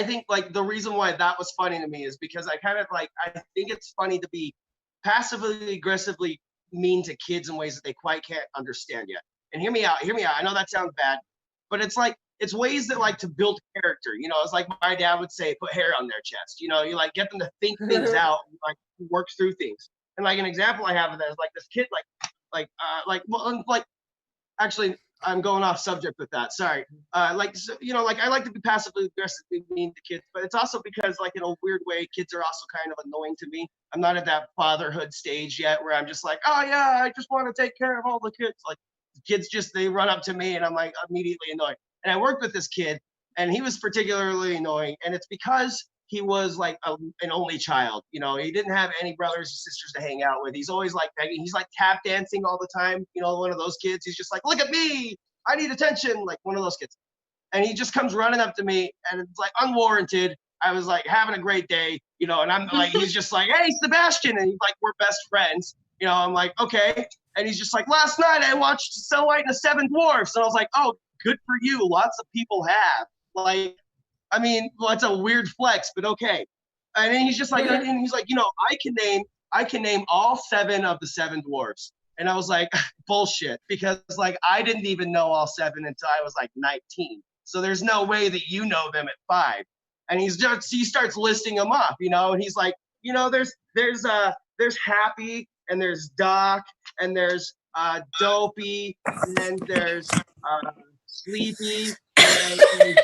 think like the reason why that was funny to me is because I think it's funny to be passively aggressively mean to kids in ways that they quite can't understand yet. And hear me out. I know that sounds bad, but it's like, it's ways that like to build character. You know, it's like my dad would say, put hair on their chest. You know, you like get them to think things out, and, like work through things. And like an example I have of that is like this kid, actually, I'm going off subject with that. Sorry. So, you know, like I like to be passively aggressively mean to kids, but it's also because like in a weird way, kids are also kind of annoying to me. I'm not at that fatherhood stage yet where I'm just like, "Oh yeah, I just want to take care of all the kids." Like, kids they run up to me and I'm like immediately annoyed. And I worked with this kid, and he was particularly annoying. And it's because he was like an only child. You know, he didn't have any brothers or sisters to hang out with. He's always like begging. He's like tap dancing all the time. You know, one of those kids. He's just like, "Look at me, I need attention," like one of those kids. And he just comes running up to me, and it's like unwarranted. I was like having a great day, you know, and I'm like, he's just like, "Hey, Sebastian," and he's like, "We're best friends." You know, I'm like, "Okay." And he's just like, "Last night I watched Snow White and the Seven Dwarfs," and I was like, "Oh, good for you. Lots of people have." Like, I mean, well, it's a weird flex, but okay. And then he's just like, and he's like, "You know, I can name all 7 of the Seven Dwarfs." And I was like, bullshit, because like I didn't even know all 7 until I was like 19. So there's no way that you know them at 5. And he starts listing them off, you know, and he's like, "You know, there's Happy, and there's Doc, and there's Dopey, and then there's Sleepy, and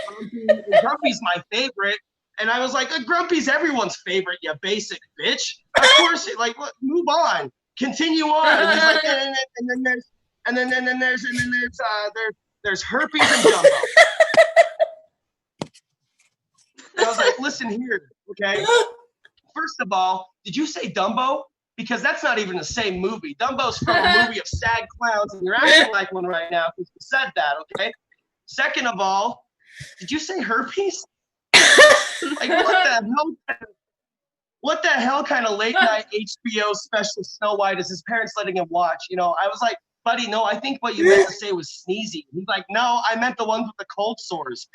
Grumpy. And Grumpy's my favorite." And I was like, "Grumpy's everyone's favorite, you basic bitch. Of course, like, move on, continue on." And he's like, and then there's Herpes and Dumbo. And I was like, "Listen here, okay? First of all, did you say Dumbo? Because that's not even the same movie. Dumbo's from a movie of sad clowns, and you're acting like one right now because you said that, okay? Second of all, did you say herpes? Like, what the hell kind of late night HBO special Snow White is his parents letting him watch?" You know, I was like, "Buddy, no, I think what you meant to say was sneezy." He's like, "No, I meant the ones with the cold sores."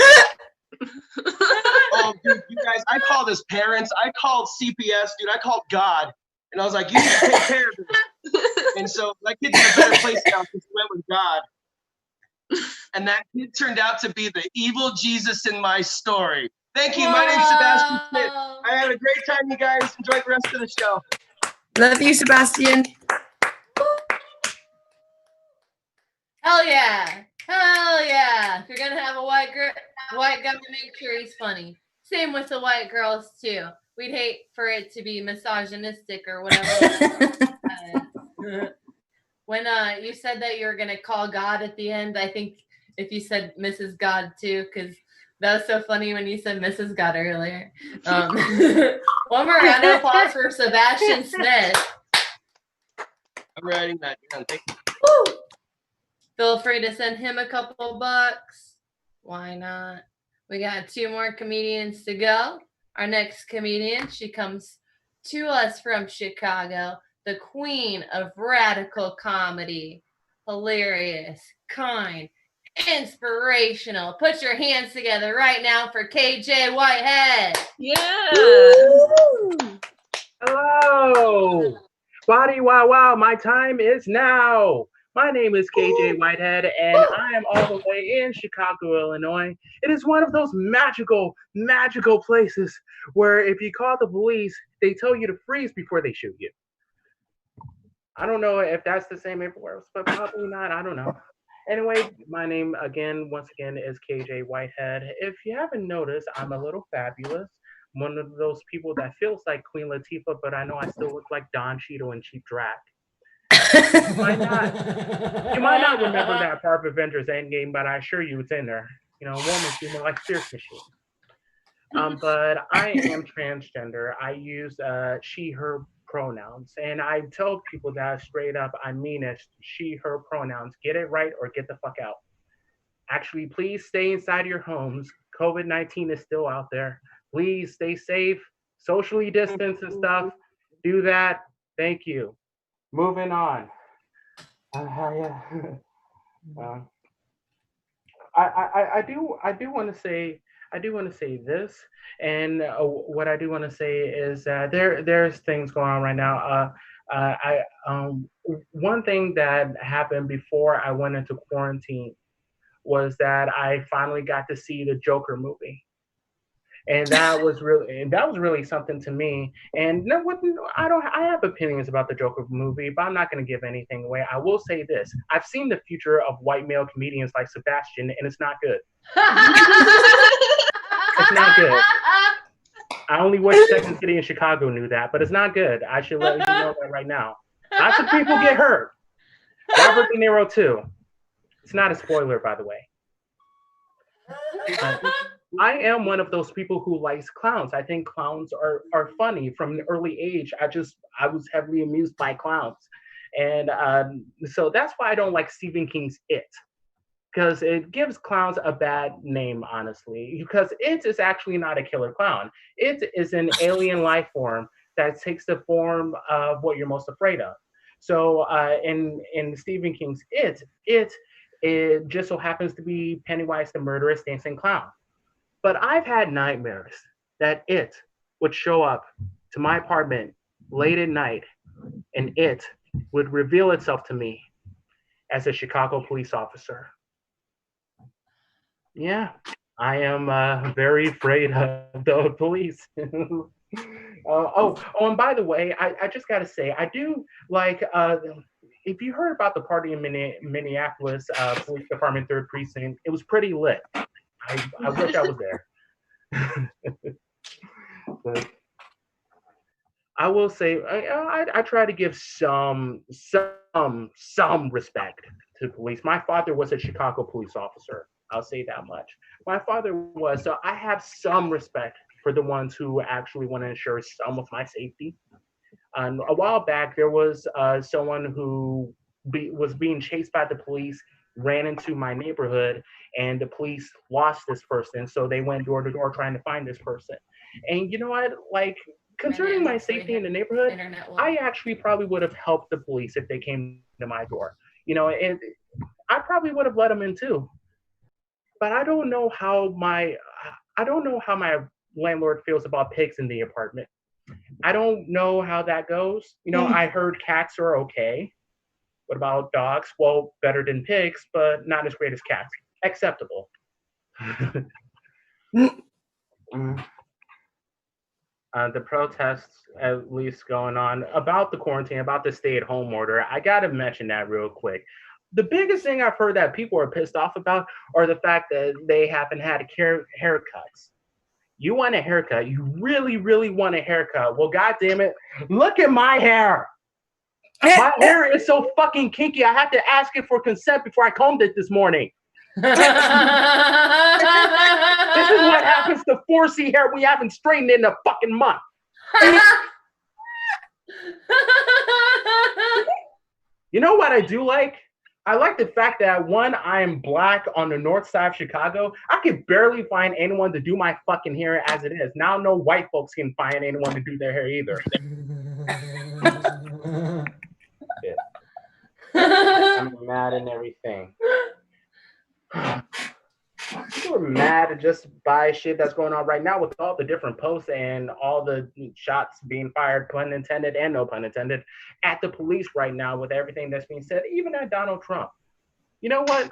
Oh, dude, you guys, I called his parents. I called CPS, dude. I called God. And I was like, "You need to take care of this." And so that kid's in a better place now because he went with God. And that kid turned out to be the evil Jesus in my story. Thank you. My name's Sebastian Smith. I had a great time, you guys. Enjoy the rest of the show. Love you, Sebastian. Hell yeah. Hell yeah. If you're going to have a white guy, make sure he's funny. Same with the white girls, too. We'd hate for it to be misogynistic or whatever. When you said that you were going to call God at the end, I think if you said Mrs. God, too, because that was so funny when you said Mrs. God earlier. One more round of applause for Sebastian Smith. I'm writing that down. Thank you. Woo! Feel free to send him a couple bucks. Why not? We got 2 more comedians to go. Our next comedian, she comes to us from Chicago, the queen of radical comedy. Hilarious, kind, inspirational. Put your hands together right now for KJ Whitehead. Yeah. Hello. Body wow wow, my time is now. My name is KJ Whitehead, and I am all the way in Chicago, Illinois. It is one of those magical, magical places where if you call the police, they tell you to freeze before they shoot you. I don't know if that's the same everywhere else, but probably not. I don't know. Anyway, my name once again, is KJ Whitehead. If you haven't noticed, I'm a little fabulous. One of those people that feels like Queen Latifah, but I know I still look like Don Cheadle in Cheap Draft. You might not remember that part of Avengers Endgame, but I assure you it's in there. You know, woman female like Fierce Machine. But I am transgender. I use she, her pronouns. And I tell people that straight up, I mean it. She, her pronouns. Get it right or get the fuck out. Actually, please stay inside your homes. COVID-19 is still out there. Please stay safe, socially distance and stuff. Do that. Thank you. Moving on. I do want to say this, and what I do want to say is that there's things going on right now. One thing that happened before I went into quarantine was that I finally got to see the Joker movie. And that was really something to me. And I have opinions about the Joker movie, but I'm not going to give anything away. I will say this: I've seen the future of white male comedians like Sebastian, and it's not good. It's not good. I only wish Second City in Chicago knew that, but it's not good. I should let you know that right now. Lots of people get hurt. Robert De Niro too. It's not a spoiler, by the way. I am one of those people who likes clowns. I think clowns are funny. From an early age, I was heavily amused by clowns. And so that's why I don't like Stephen King's It. Because it gives clowns a bad name, honestly. Because It is actually not a killer clown. It is an alien life form that takes the form of what you're most afraid of. So in Stephen King's It just so happens to be Pennywise the murderous dancing clown. But I've had nightmares that It would show up to my apartment late at night, and It would reveal itself to me as a Chicago police officer. Yeah, I am very afraid of the police. And by the way, I just got to say, I do like, if you heard about the party in Minneapolis Police Department 3rd Precinct, it was pretty lit. I wish I was there. But I will say, I try to give some respect to police. My father was a Chicago police officer. I'll say that much. My father was, so I have some respect for the ones who actually want to ensure some of my safety. A while back, there was someone who was being chased by the police, ran into my neighborhood, and the police lost this person. So they went door to door trying to find this person. And you know what? Like, concerning my safety in the neighborhood, I actually probably would have helped the police if they came to my door. You know, and I probably would have let them in too. But I don't know how my landlord feels about pigs in the apartment. I don't know how that goes. You know, I heard cats are okay. What about dogs? Well, better than pigs, but not as great as cats. Acceptable. The protests, at least going on about the quarantine, about the stay-at-home order, I gotta mention that real quick. The biggest thing I've heard that people are pissed off about are the fact that they haven't had haircuts. You want a haircut? You really, really want a haircut? Well, goddamn it, look at my hair. My hair is so fucking kinky. I had to ask it for consent before I combed it this morning. This is what happens to 4C hair we haven't straightened in a fucking month. You know what I do like? I like the fact that one, I am black on the north side of Chicago. I can barely find anyone to do my fucking hair as it is. Now no white folks can find anyone to do their hair either. I'm mad and everything. People are mad just by shit that's going on right now with all the different posts and all the shots being fired, pun intended and no pun intended, at the police right now with everything that's being said, even at Donald Trump. You know what?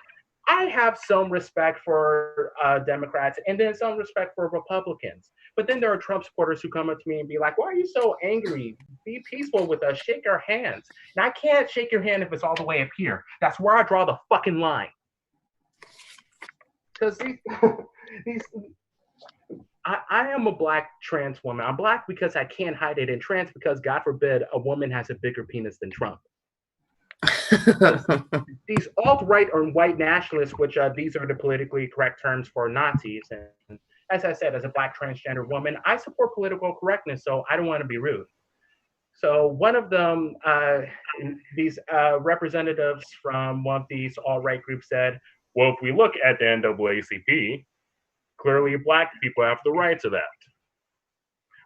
I have some respect for Democrats and then some respect for Republicans. But then there are Trump supporters who come up to me and be like, why are you so angry? Be peaceful with us. Shake our hands. And I can't shake your hand if it's all the way up here. That's where I draw the fucking line. Because I am a black trans woman. I'm black because I can't hide it, and trans because, God forbid, a woman has a bigger penis than Trump. These alt-right or white nationalists, which these are the politically correct terms for Nazis, and as I said, as a black transgender woman, I support political correctness, so I don't want to be rude. So one of them, these representatives from one of these alt-right groups said, well, if we look at the NAACP, clearly black people have the right to that.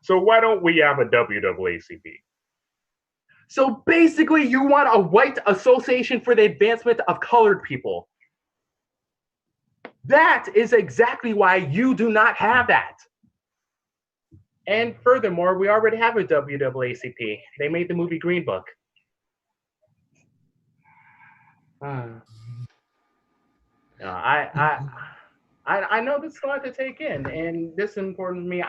So why don't we have a WAACP? So basically, you want a white association for the advancement of colored people. That is exactly why you do not have that. And furthermore, we already have a WAACP. They made the movie Green Book. No, I know this is a lot to take in, and this is important to me.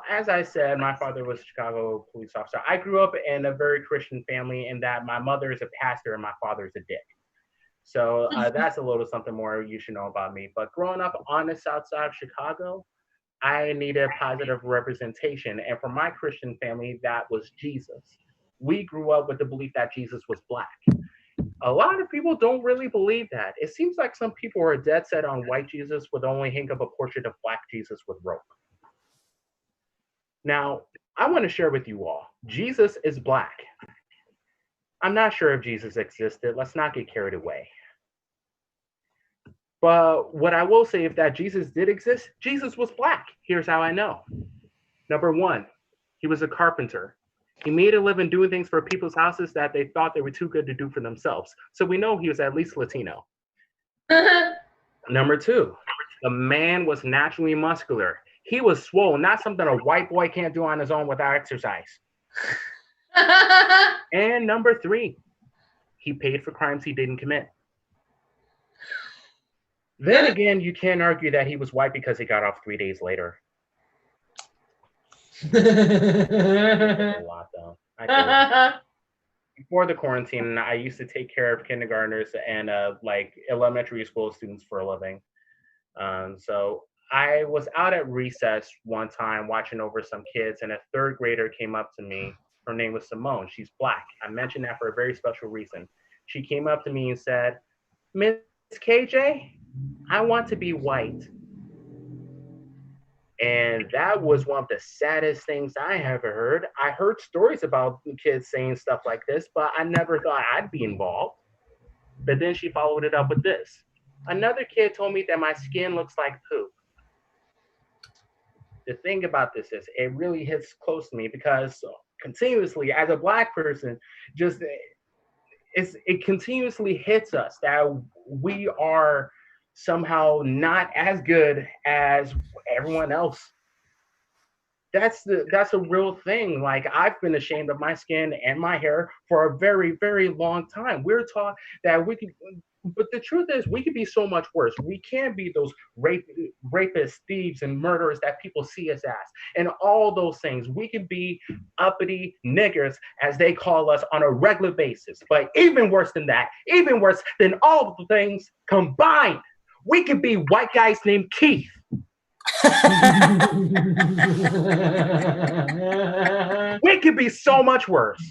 As I said, my father was a Chicago police officer. I grew up in a very Christian family in that my mother is a pastor and my father is a dick. So that's a little something more you should know about me. But growing up on the south side of Chicago, I needed positive representation. And for my Christian family, that was Jesus. We grew up with the belief that Jesus was black. A lot of people don't really believe that. It seems like some people are dead set on white Jesus with only hang up a portrait of black Jesus with rope. Now, I want to share with you all, Jesus is black. I'm not sure if Jesus existed. Let's not get carried away. But what I will say, if that Jesus did exist, Jesus was black. Here's how I know. Number one, he was a carpenter. He made a living doing things for people's houses that they thought they were too good to do for themselves. So we know he was at least Latino. Number two, the man was naturally muscular. He was swole, not something a white boy can't do on his own without exercise. And number three, he paid for crimes he didn't commit. Then again, you can't argue that he was white because he got off 3 days later. A lot, though. Before the quarantine, I used to take care of kindergartners and elementary school students for a living. So I was out at recess one time watching over some kids, and a third grader came up to me. Her name was Simone. She's black. I mentioned that for a very special reason. She came up to me and said, Miss KJ, I want to be white. And that was one of the saddest things I ever heard. I heard stories about kids saying stuff like this, but I never thought I'd be involved. But then she followed it up with this. Another kid told me that my skin looks like poop. The thing about this is it really hits close to me because continuously, as a black person, it continuously hits us that we are somehow not as good as everyone else. That's a real thing. Like, I've been ashamed of my skin and my hair for a very, very long time. We're taught that we can, but the truth is we could be so much worse. We can't be those rapists, thieves, and murderers that people see us as, and all those things. We could be uppity niggers, as they call us, on a regular basis. But even worse than that, even worse than all of the things combined, we could be white guys named Keith. We could be so much worse.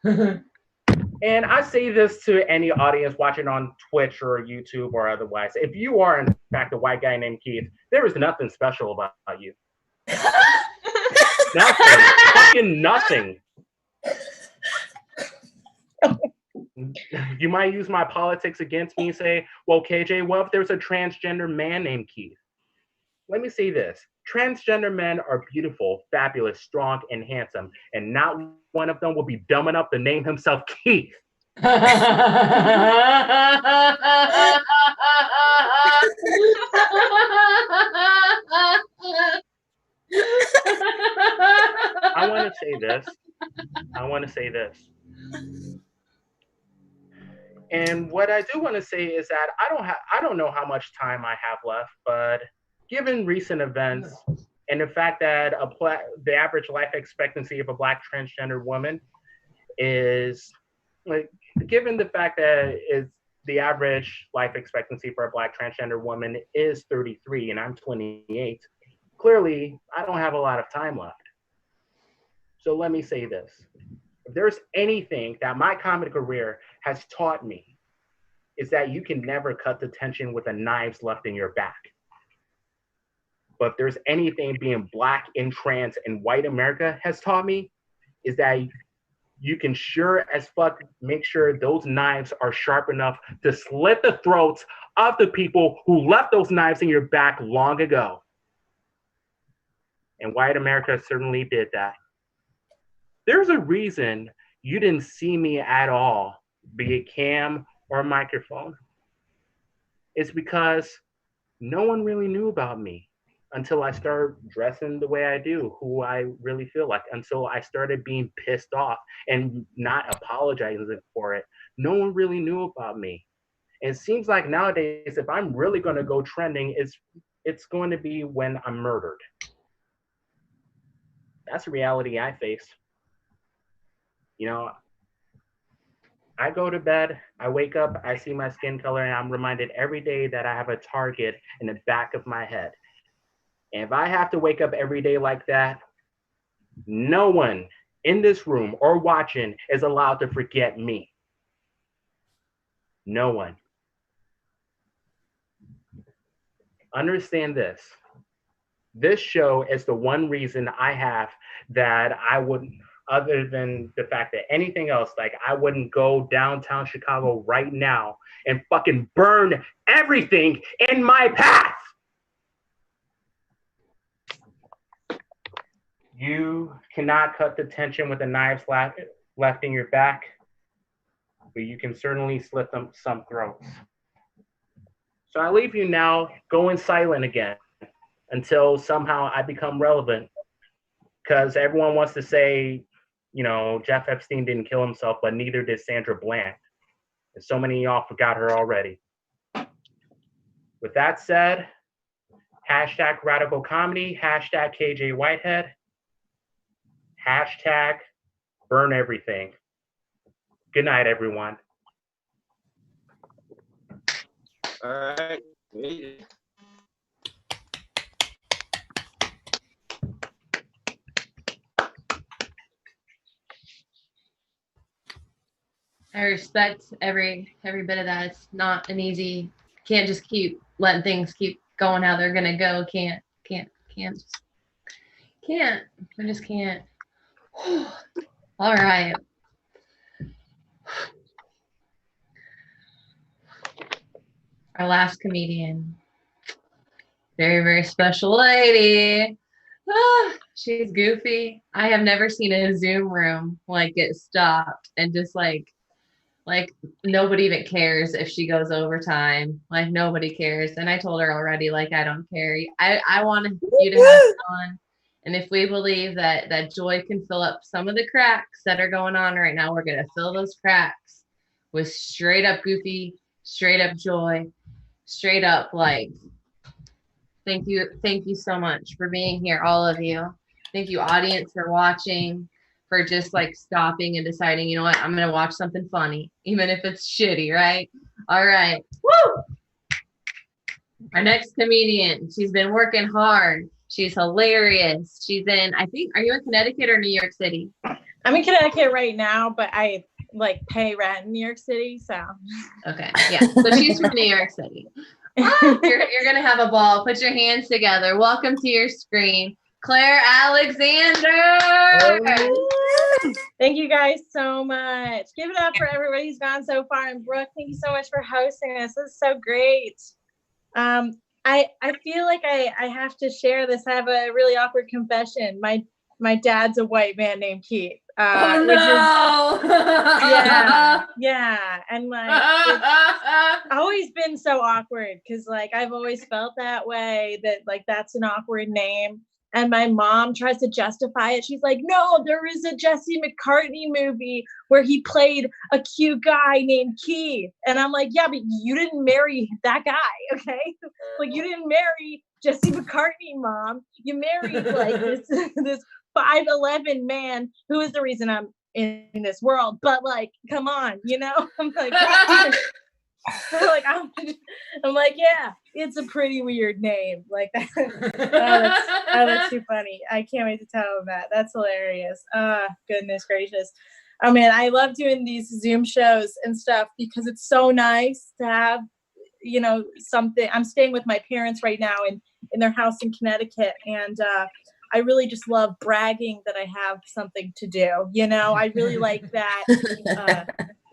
And I say this to any audience watching on Twitch or YouTube or otherwise. If you are, in fact, a white guy named Keith, there is nothing special about you. Nothing. Fucking nothing. you might use my politics against me and say, well, KJ, what if there's a transgender man named Keith? Let me say this. Transgender men are beautiful, fabulous, strong, and handsome, and not one of them will be dumb enough to name himself Keith. I want to say this. And what I do want to say is that I don't know how much time I have left, but given recent events and the fact that the average life expectancy of a Black transgender woman is like, given the fact that the average life expectancy for a Black transgender woman is 33 and I'm 28, clearly I don't have a lot of time left. So let me say this. If there's anything that my comedy career has taught me, is that you can never cut the tension with the knives left in your back. But if there's anything being Black and trans and white America has taught me, is that you can sure as fuck make sure those knives are sharp enough to slit the throats of the people who left those knives in your back long ago. And white America certainly did that. There's a reason you didn't see me at all, be it cam or microphone. It's because no one really knew about me until I started dressing the way I do, who I really feel like, until I started being pissed off and not apologizing for it. No one really knew about me. And it seems like nowadays, if I'm really going to go trending, it's going to be when I'm murdered. That's the reality I face. You know, I go to bed, I wake up, I see my skin color, and I'm reminded every day that I have a target in the back of my head. And if I have to wake up every day like that, no one in this room or watching is allowed to forget me. No one. Understand this. This show is the one reason I have that I wouldn't, other than the fact that anything else, like I wouldn't go downtown Chicago right now and fucking burn everything in my path. You cannot cut the tension with the knives left in your back, but you can certainly slit them some throats. So I leave you now going silent again until somehow I become relevant, because everyone wants to say, you know, Jeff Epstein didn't kill himself, but neither did Sandra Bland. And so many of y'all forgot her already. With that said, hashtag radical comedy, hashtag KJ Whitehead, hashtag burn everything. Good night, everyone. All right. I respect every bit of that. It's not an easy. Can't just keep letting things keep going how they're gonna go. Can't. I just can't. All right. Our last comedian. Very, very special lady. She's goofy. I have never seen a Zoom room like get stopped and just like nobody even cares if she goes overtime. Like nobody cares. And I told her already, like, I don't care. I want you to have fun. And if we believe that joy can fill up some of the cracks that are going on right now, we're going to fill those cracks with straight up goofy, straight up joy, straight up like, thank you so much for being here, all of you. Thank you, audience, for watching, for just like stopping and deciding, you know what, I'm going to watch something funny, even if it's shitty, right? All right. Woo! Our next comedian, she's been working hard. She's hilarious. She's in, I think, are you in Connecticut or New York City? I'm in Connecticut right now, but I like pay rent in New York City, so. Okay, yeah. So she's from New York City. You're going to have a ball. Put your hands together. Welcome to your screen. Claire Alexander. Thank you guys so much. Give it up for everybody who's gone so far. And Brooke, thank you so much for hosting us. This is so great. I feel like I have to share this. I have a really awkward confession. My dad's a white man named Keith. Oh no! Which is, yeah, and like it's always been so awkward because like I've always felt that way, that like that's an awkward name. And my mom tries to justify it. She's like, no, there is a Jesse McCartney movie where he played a cute guy named Keith. And I'm like, yeah, but you didn't marry that guy, okay? Like you didn't marry Jesse McCartney, Mom. You married like this 5'11" man who is the reason I'm in this world. But like, come on, you know? I'm like, I'm like, yeah, it's a pretty weird name. Like that. That's too funny. I can't wait to tell him that. That's hilarious. Goodness gracious. Oh man, I love doing these Zoom shows and stuff because it's so nice to have, you know, something. I'm staying with my parents right now in their house in Connecticut, and I really just love bragging that I have something to do. You know, I really like that.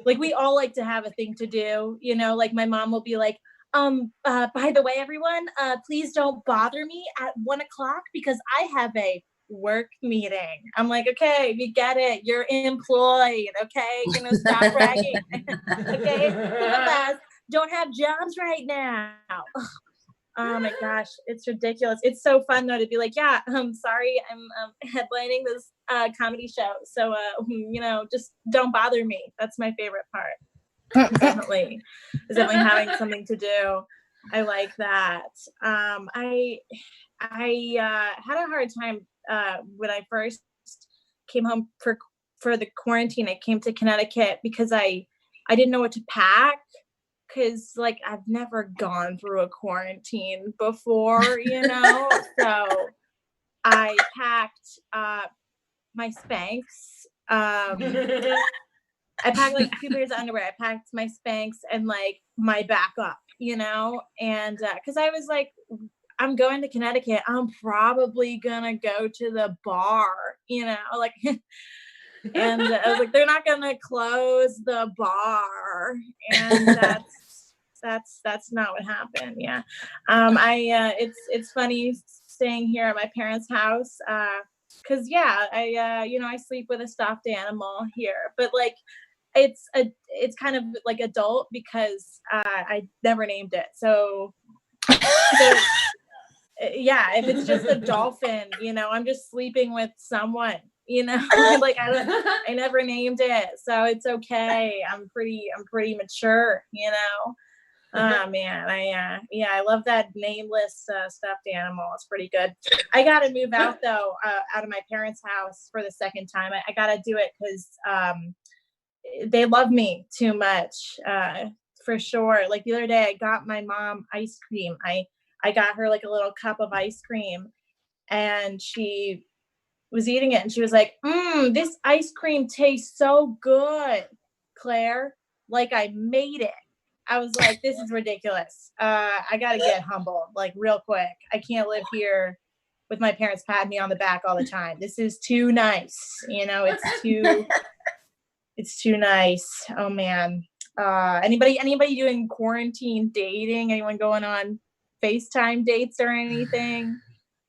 Like we all like to have a thing to do, you know, like my mom will be like, by the way, everyone, please don't bother me at 1:00 because I have a work meeting. I'm like, okay, we get it. You're employed. Okay. You know, stop bragging. Okay. Some of us don't have jobs right now. Oh my gosh, it's ridiculous. It's so fun though to be like, yeah, sorry, I'm headlining this comedy show. So you know, just don't bother me. That's my favorite part. Definitely having something to do. I like that. I had a hard time when I first came home for the quarantine. I came to Connecticut because I didn't know what to pack. Because like I've never gone through a quarantine before, you know. So I packed my Spanx. I packed like 2 pairs of underwear. I packed my Spanx and like my backup, you know. And because I was like, I'm going to Connecticut. I'm probably gonna go to the bar, you know, like. And I was like, they're not gonna close the bar, and that's not what happened. Yeah, it's funny staying here at my parents' house, because yeah, I sleep with a stuffed animal here, but like it's kind of like adult because I never named it, so. Yeah, if it's just a dolphin, you know, I'm just sleeping with someone, you know, like I never named it, so it's okay. I'm pretty mature, you know. Man, I love that nameless stuffed animal. It's pretty good. I gotta move out though, out of my parents' house for the second time. I gotta do it because they love me too much, for sure. Like the other day, I got my mom ice cream. I got her like a little cup of ice cream, and she was eating it, and she was like, this ice cream tastes so good, Claire, like I made it. I was like, this is ridiculous. I gotta get humble, like real quick. I can't live here with my parents patting me on the back all the time. This is too nice, you know. It's too nice. Oh man. Anybody doing quarantine dating? Anyone going on FaceTime dates or anything?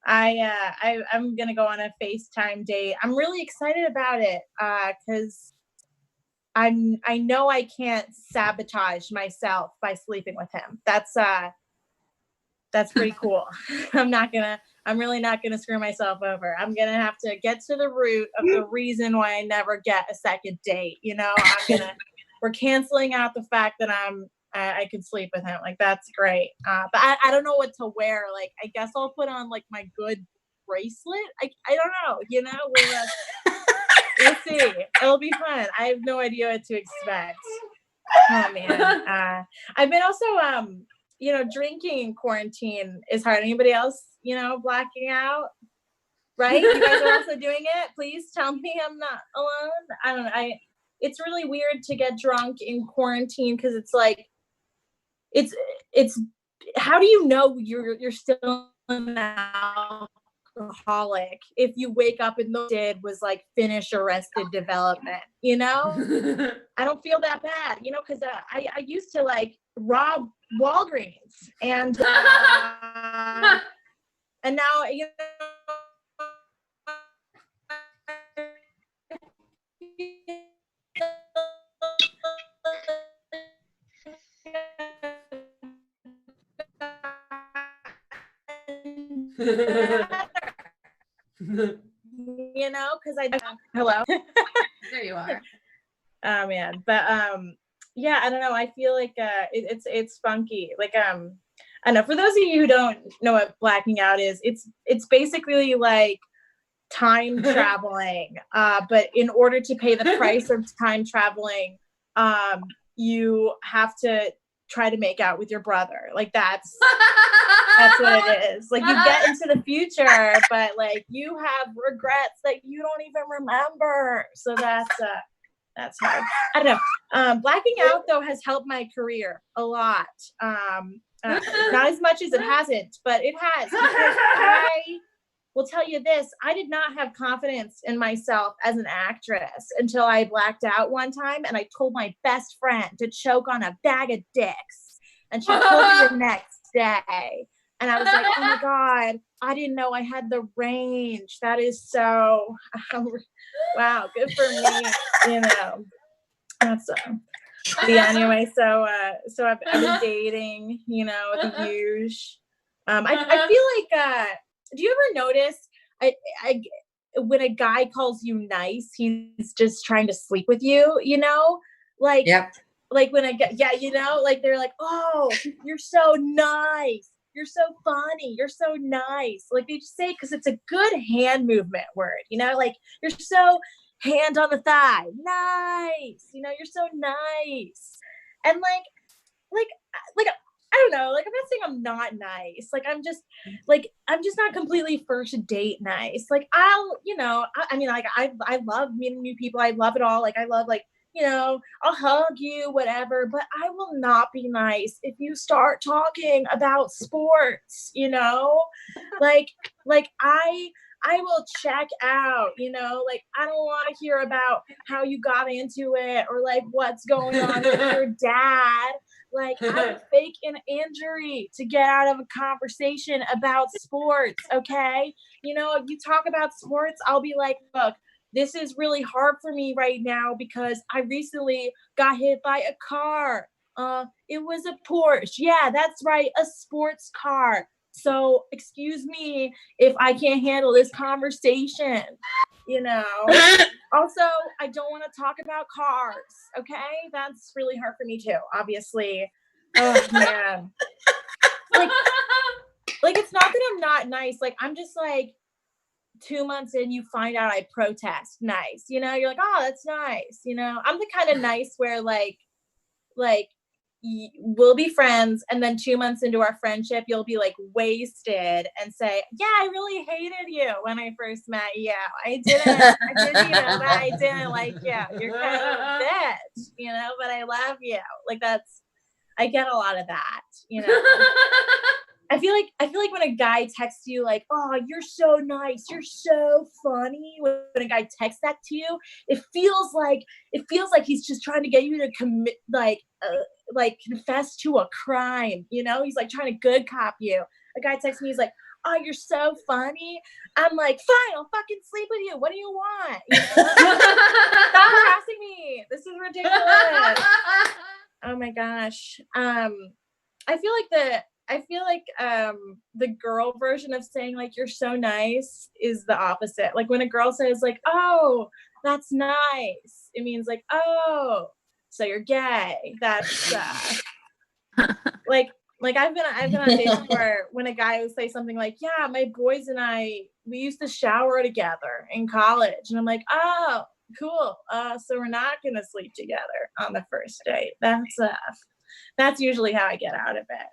I'm gonna go on a FaceTime date. I'm really excited about it because I know I can't sabotage myself by sleeping with him. That's pretty cool. I'm really not gonna screw myself over. I'm gonna have to get to the root of the reason why I never get a second date. You know, we're canceling out the fact that I can sleep with him. Like that's great. But I don't know what to wear. Like I guess I'll put on like my good bracelet. I don't know. You know, we'll see. It'll be fun. I have no idea what to expect. Oh man. I've been also drinking in quarantine is hard. Anybody else, blacking out? Right? You guys are also doing it? Please tell me I'm not alone. I don't know. It's really weird to get drunk in quarantine because it's like it's how do you know you're still in alcohol alcoholic if you wake up and the did was like finish Arrested Development, you know? I don't feel that bad, you know, because I used to like rob Walgreens and now, you know, because hello. There you are. Oh man, but yeah, I don't know. I feel like it's funky. Like I don't know. For those of you who don't know what blacking out is, it's basically like time traveling. But in order to pay the price of time traveling, you have to try to make out with your brother. Like that's what it is. Like you get into the future, but like you have regrets that you don't even remember. So that's hard. I don't know. Blacking out though has helped my career a lot. Not as much as it hasn't, but it has, because I will tell you this, I did not have confidence in myself as an actress until I blacked out one time and I told my best friend to choke on a bag of dicks, and she told me the next day. And I was like, oh my God, I didn't know I had the range. That is so, wow, good for me. You know, that's, yeah, anyway, so I've been dating, you know, the huge, I feel like, do you ever notice, I when a guy calls you nice, he's just trying to sleep with you, you know, like, Yep. like when I get, yeah, you know, like they're like, oh, you're so nice. You're so funny. You're so nice. Like they just say it because it's a good hand movement word, you know, like you're so hand on the thigh. Nice. You know, you're so nice. And like, I don't know, like I'm not saying I'm not nice. Like I'm just not completely first date nice. Like I'll, you know, I mean, like I love meeting new people. I love it all. Like I love, like, you know, I'll hug you, whatever, but I will not be nice if you start talking about sports, you know, like I will check out, you know, like I don't want to hear about how you got into it or like what's going on with your dad. Like I would fake an injury to get out of a conversation about sports, okay? You know, if you talk about sports, I'll be like, look, this is really hard for me right now because I recently got hit by a car. It was a Porsche. Yeah, that's right, a sports car. So excuse me if I can't handle this conversation, you know. Also, I don't want to talk about cars, okay? That's really hard for me too, obviously. Oh man. Like it's not that I'm not nice. Like I'm just like 2 months in, you find out I protest nice, you know, you're like, oh, that's nice, you know. I'm the kind of nice where like we'll be friends, and then 2 months into our friendship you'll be like wasted and say, yeah, I really hated you when I first met you. I did, you know, but I didn't like you. You're kind of a bitch, you know, but I love you. Like that's, I get a lot of that, you know. I feel like when a guy texts you like, oh, you're so nice, you're so funny, when a guy texts that to you, it feels like he's just trying to get you to commit, like confess to a crime, you know. He's like trying to good cop you. A guy texts me, he's like, oh, you're so funny. I'm like, fine, I'll fucking sleep with you. What do you want? You know? Stop harassing me. This is ridiculous. Oh my gosh. I feel like the girl version of saying like you're so nice is the opposite. Like when a girl says like, oh, that's nice, it means like, oh, so you're gay. That's like I've been on dates where when a guy would say something like, yeah, my boys and I, we used to shower together in college, and I'm like, oh, cool. So we're not gonna sleep together on the first date. That's usually how I get out of it.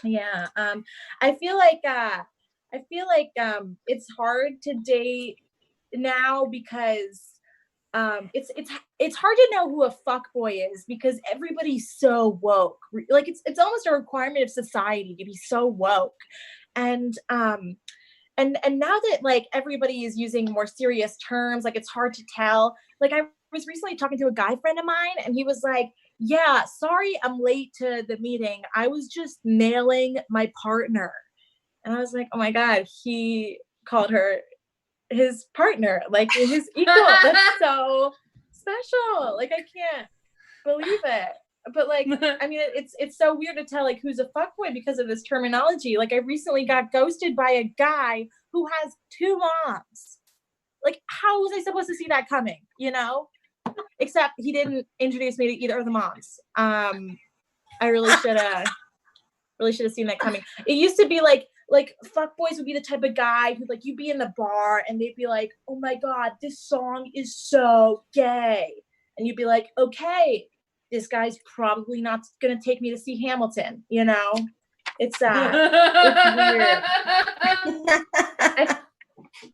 Yeah. I feel like it's hard to date now because it's hard to know who a fuckboy is because everybody's so woke. Like it's almost a requirement of society to be so woke. And and now that like everybody is using more serious terms, like it's hard to tell. Like I was recently talking to a guy friend of mine, and he was like, yeah, sorry I'm late to the meeting. I was just nailing my partner. And I was like, oh my God, he called her his partner, like his equal. That's so special. Like I can't believe it. But like, I mean, it's so weird to tell like who's a fuckboy because of this terminology. Like I recently got ghosted by a guy who has 2 moms. Like, how was I supposed to see that coming? You know? Except he didn't introduce me to either of the moms. I really should have seen that coming. It used to be like fuckboys would be the type of guy who like you'd be in the bar and they'd be like, oh my God, this song is so gay. And you'd be like, okay, this guy's probably not gonna take me to see Hamilton, you know? It's weird.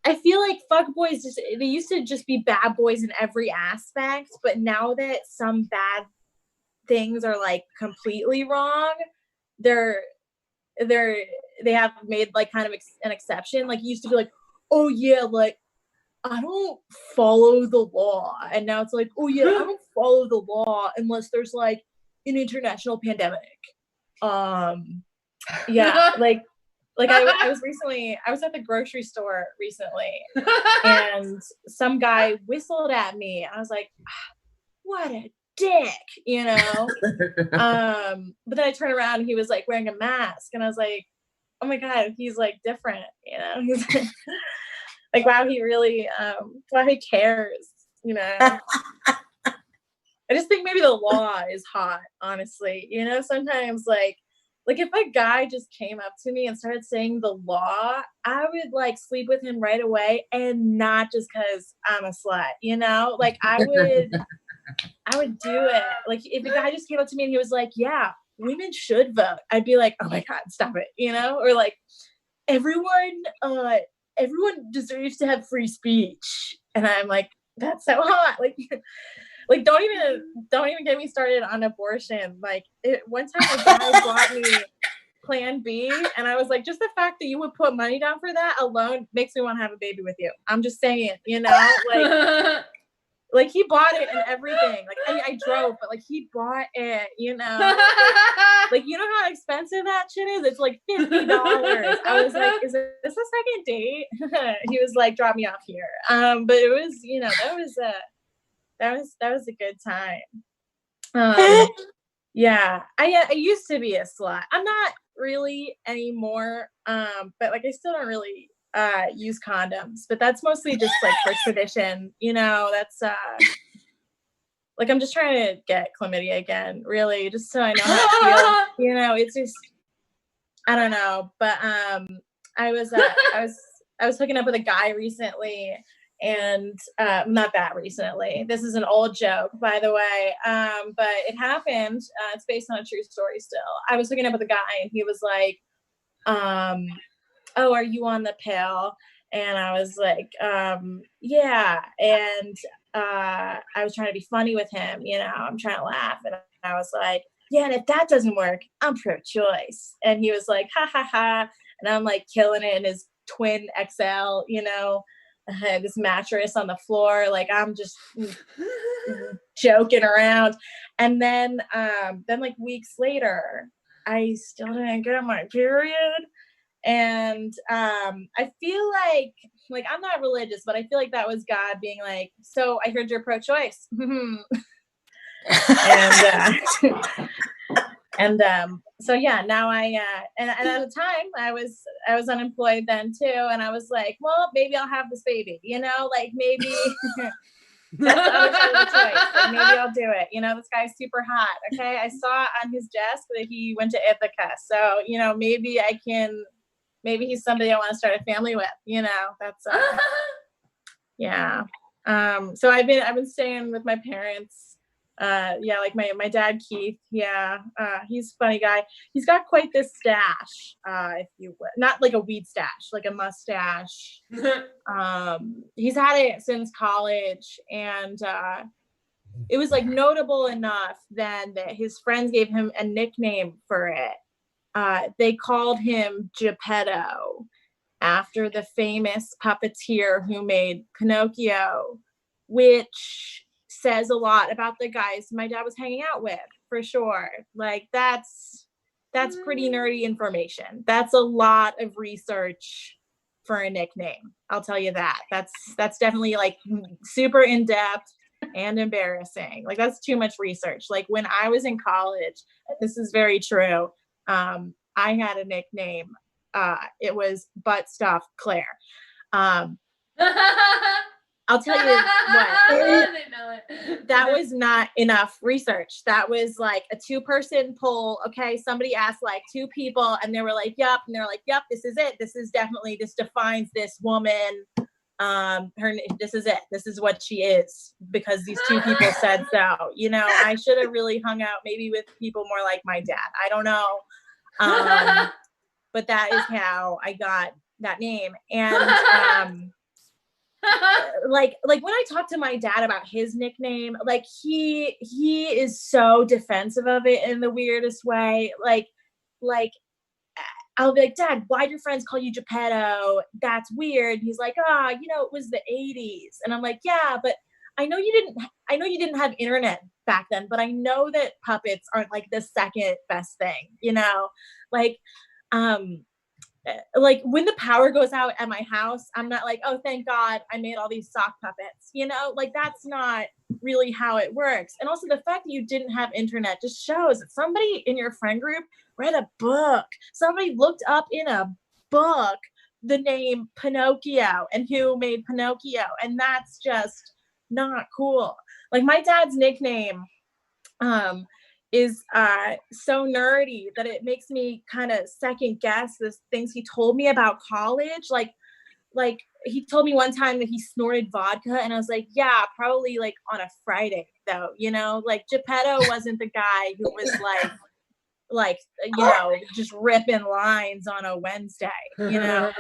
I feel like fuckboys they used to just be bad boys in every aspect, but now that some bad things are like completely wrong, they have made like kind of an exception. Like it used to be like, oh yeah, like I don't follow the law, and now it's like, oh yeah, I don't follow the law unless there's like an international pandemic. Yeah, like I was at the grocery store recently, and some guy whistled at me. I was like, what a dick, you know? But then I turned around and he was like wearing a mask, and I was like, oh my God, he's like different, you know? He's like, wow, he really, wow, he cares, you know? I just think maybe the law is hot, honestly. You know, sometimes like if a guy just came up to me and started saying the law, I would like sleep with him right away, and not just because I'm a slut, you know? Like I would do it. Like if a guy just came up to me and he was like, yeah, women should vote, I'd be like, oh my God, stop it, you know? Or like everyone deserves to have free speech. And I'm like, that's so hot. Like don't even get me started on abortion. Like one time a guy brought me Plan B, and I was like, just the fact that you would put money down for that alone makes me want to have a baby with you. I'm just saying, you know, like he bought it and everything. Like I drove, but like he bought it, you know. Like you know how expensive that shit is? It's like $50. I was like, is this a second date? He was like, drop me off here. But it was, you know, that was a good time. Yeah, I used to be a slut. I'm not really anymore. But like I still don't really use condoms, but that's mostly just like for tradition, you know. That's like I'm just trying to get chlamydia again, really, just so I know how it feels. You know, it's just I don't know. But I was hooking up with a guy recently, and not that recently. This is an old joke, by the way. But it happened. It's based on a true story still. I was hooking up with a guy, and he was like, oh, are you on the pill? And I was like, yeah. And I was trying to be funny with him, you know, I'm trying to laugh. And I was like, yeah, and if that doesn't work, I'm pro-choice. And he was like, ha ha ha. And I'm like killing it in his twin XL, you know, this mattress on the floor. Like I'm just joking around. And then like weeks later, I still didn't get my period. And I feel like I'm not religious, but I feel like that was God being like, so I heard you're pro-choice. And so yeah, now and at the time I was unemployed then too, and I was like, well, maybe I'll have this baby, you know, like maybe that's the other side of the choice. Like maybe I'll do it. You know, this guy's super hot. Okay, I saw on his desk that he went to Ithaca, so you know, maybe he's somebody I want to start a family with. You know, that's yeah. So I've been staying with my parents. Yeah, like my dad Keith, yeah, he's a funny guy. He's got quite this stash, if you would, not like a weed stash, like a mustache. He's had it since college, and it was like notable enough then that his friends gave him a nickname for it. They called him Geppetto, after the famous puppeteer who made Pinocchio, which says a lot about the guys my dad was hanging out with, for sure. Like that's pretty nerdy information. That's a lot of research for a nickname. I'll tell you that. That's definitely like super in-depth and embarrassing. Like that's too much research. Like when I was in college, this is very true. I had a nickname. It was Butt Stuff Claire. I'll tell you what, that was not enough research. That was like a 2-person poll. Okay, somebody asked like 2 people and they were like, yep. And they're like, yep, this is it. This defines this woman. This is it. This is what she is because these 2 people said so. You know, I should have really hung out maybe with people more like my dad. I don't know. But that is how I got that name. And, like when I talk to my dad about his nickname, like he is so defensive of it in the weirdest way. Like I'll be like, Dad, why'd your friends call you Geppetto? That's weird. And he's like, it was the 80s. And I'm like, yeah, but I know you didn't have internet back then, but I know that puppets aren't like the second best thing, you know? Like when the power goes out at my house, I'm not like, oh, thank God I made all these sock puppets, you know, like that's not really how it works. And also the fact that you didn't have internet just shows that somebody in your friend group read a book. Somebody looked up in a book the name Pinocchio and who made Pinocchio. And that's just not cool. Like my dad's nickname, is so nerdy that it makes me kind of second guess the things he told me about college. Like he told me one time that he snorted vodka and I was like, yeah, probably like on a Friday though, you know, like Geppetto wasn't the guy who was like, you know, just ripping lines on a Wednesday, you know.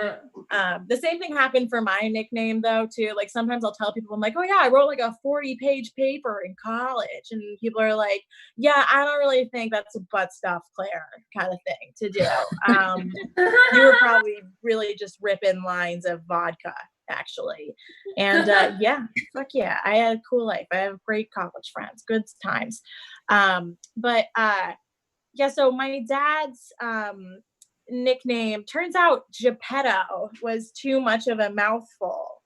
The same thing happened for my nickname though too. Like sometimes I'll tell people, I'm like, oh yeah, I wrote like a 40-page paper in college, and people are like, yeah, I don't really think that's a Butt Stuff Claire kind of thing to do. You were probably really just ripping lines of vodka actually. And yeah, fuck yeah, I had a cool life. I have great college friends, good times. But yeah, so my dad's nickname, turns out Geppetto was too much of a mouthful.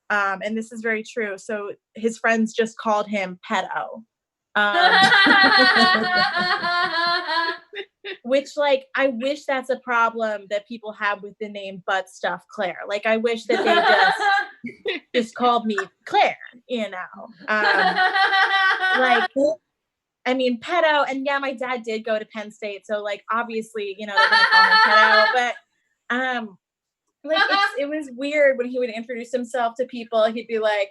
And this is very true. So his friends just called him Pedo. Which, like, I wish that's a problem that people have with the name Butt Stuff Claire. Like, I wish that they just called me Claire, you know. Like, I mean, pedo, and yeah, my dad did go to Penn State, so like obviously, you know, they're gonna call him pedo, but like it was weird when he would introduce himself to people. He'd be like,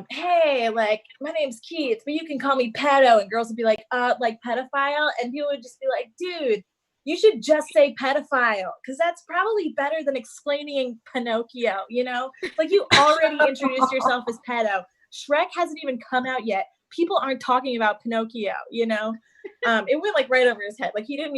hey, like my name's Keith, but you can call me pedo, and girls would be like pedophile, and people would just be like, dude, you should just say pedophile, because that's probably better than explaining Pinocchio, you know? Like you already introduced yourself as pedo. Shrek hasn't even come out yet. People aren't talking about Pinocchio, you know. It went like right over his head. Like he didn't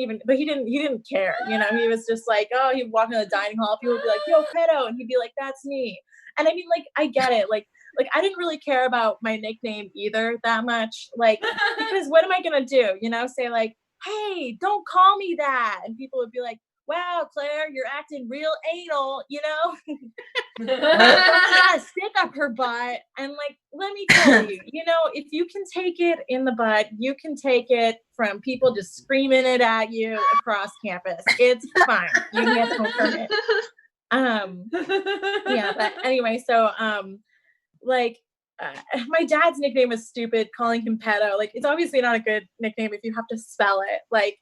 care, you know. He was just like, oh, he'd walk in the dining hall, people would be like, yo, pedo, and he'd be like, that's me. And I mean, like, I get it. Like I didn't really care about my nickname either that much. Like, because what am I gonna do? You know, say like, hey, don't call me that. And people would be like, wow, Claire, you're acting real anal, you know? Stick up her butt. And like, let me tell you, you know, if you can take it in the butt, you can take it from people just screaming it at you across campus. It's fine. You can get home from it. Yeah, but anyway, so my dad's nickname was stupid, calling him pedo. Like, it's obviously not a good nickname if you have to spell it. Like,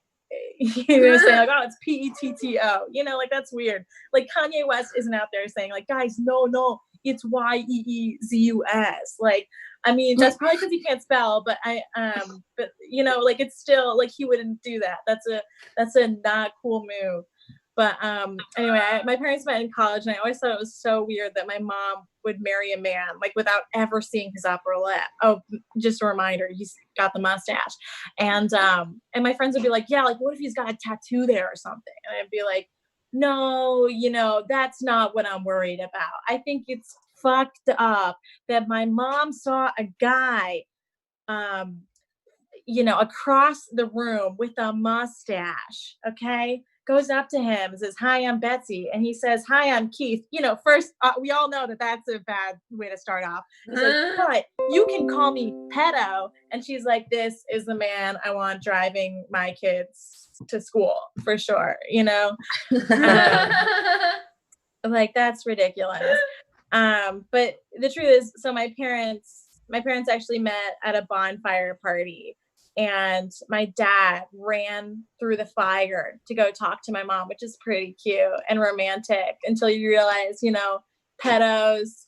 you're saying like, oh, it's Petto, you know, like that's weird. Like Kanye West isn't out there saying like, guys, no, it's Yeezus. Like, I mean, that's probably because he can't spell, but but you know, like it's still like he wouldn't do that. That's a not cool move. But anyway, my parents met in college, and I always thought it was so weird that my mom would marry a man like without ever seeing his upper lip. Oh, just a reminder, he's got the mustache. And my friends would be like, yeah, like what if he's got a tattoo there or something? And I'd be like, no, that's not what I'm worried about. I think it's fucked up that my mom saw a guy, across the room with a mustache, okay? Goes up to him and says, "Hi, I'm Betsy." And he says, "Hi, I'm Keith." First, we all know that that's a bad way to start off. He says, "But you can call me pedo." And she's like, "This is the man I want driving my kids to school for sure." Like, that's ridiculous. But the truth is, so my parents actually met at a bonfire party, and my dad ran through the fire to go talk to my mom, which is pretty cute and romantic, until you realize, pedos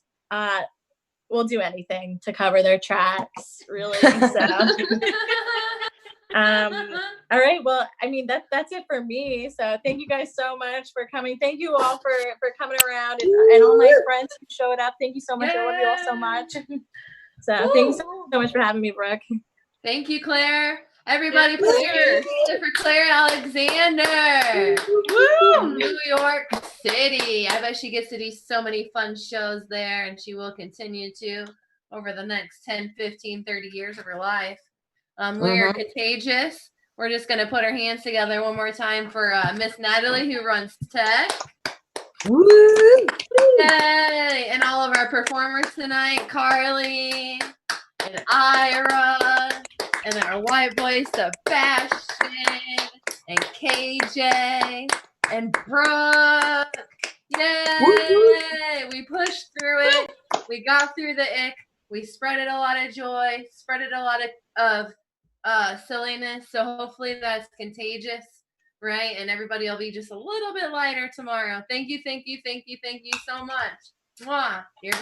will do anything to cover their tracks, really. So all right, well, I mean, that's it for me. So thank you guys so much for coming. Thank you all for coming around, and all my friends who showed up. Thank you so much. I love you all so much. So thanks so much for having me, Brooke. Thank you, Claire. Everybody put your hands together for Claire Alexander from New York City. I bet she gets to do so many fun shows there, and she will continue to over the next 10, 15, 30 years of her life. We are Contagious. We're just going to put our hands together one more time for Miss Natalie, who runs tech. Woo! Yay! And all of our performers tonight, Carly and Ira, and our white boy Sebastian and KJ and Brooke. Yay! We pushed through it. We got through the ick. We spreaded a lot of joy, spreaded a lot of silliness. So hopefully that's contagious, right? And everybody will be just a little bit lighter tomorrow. Thank you so much. Mwah. You're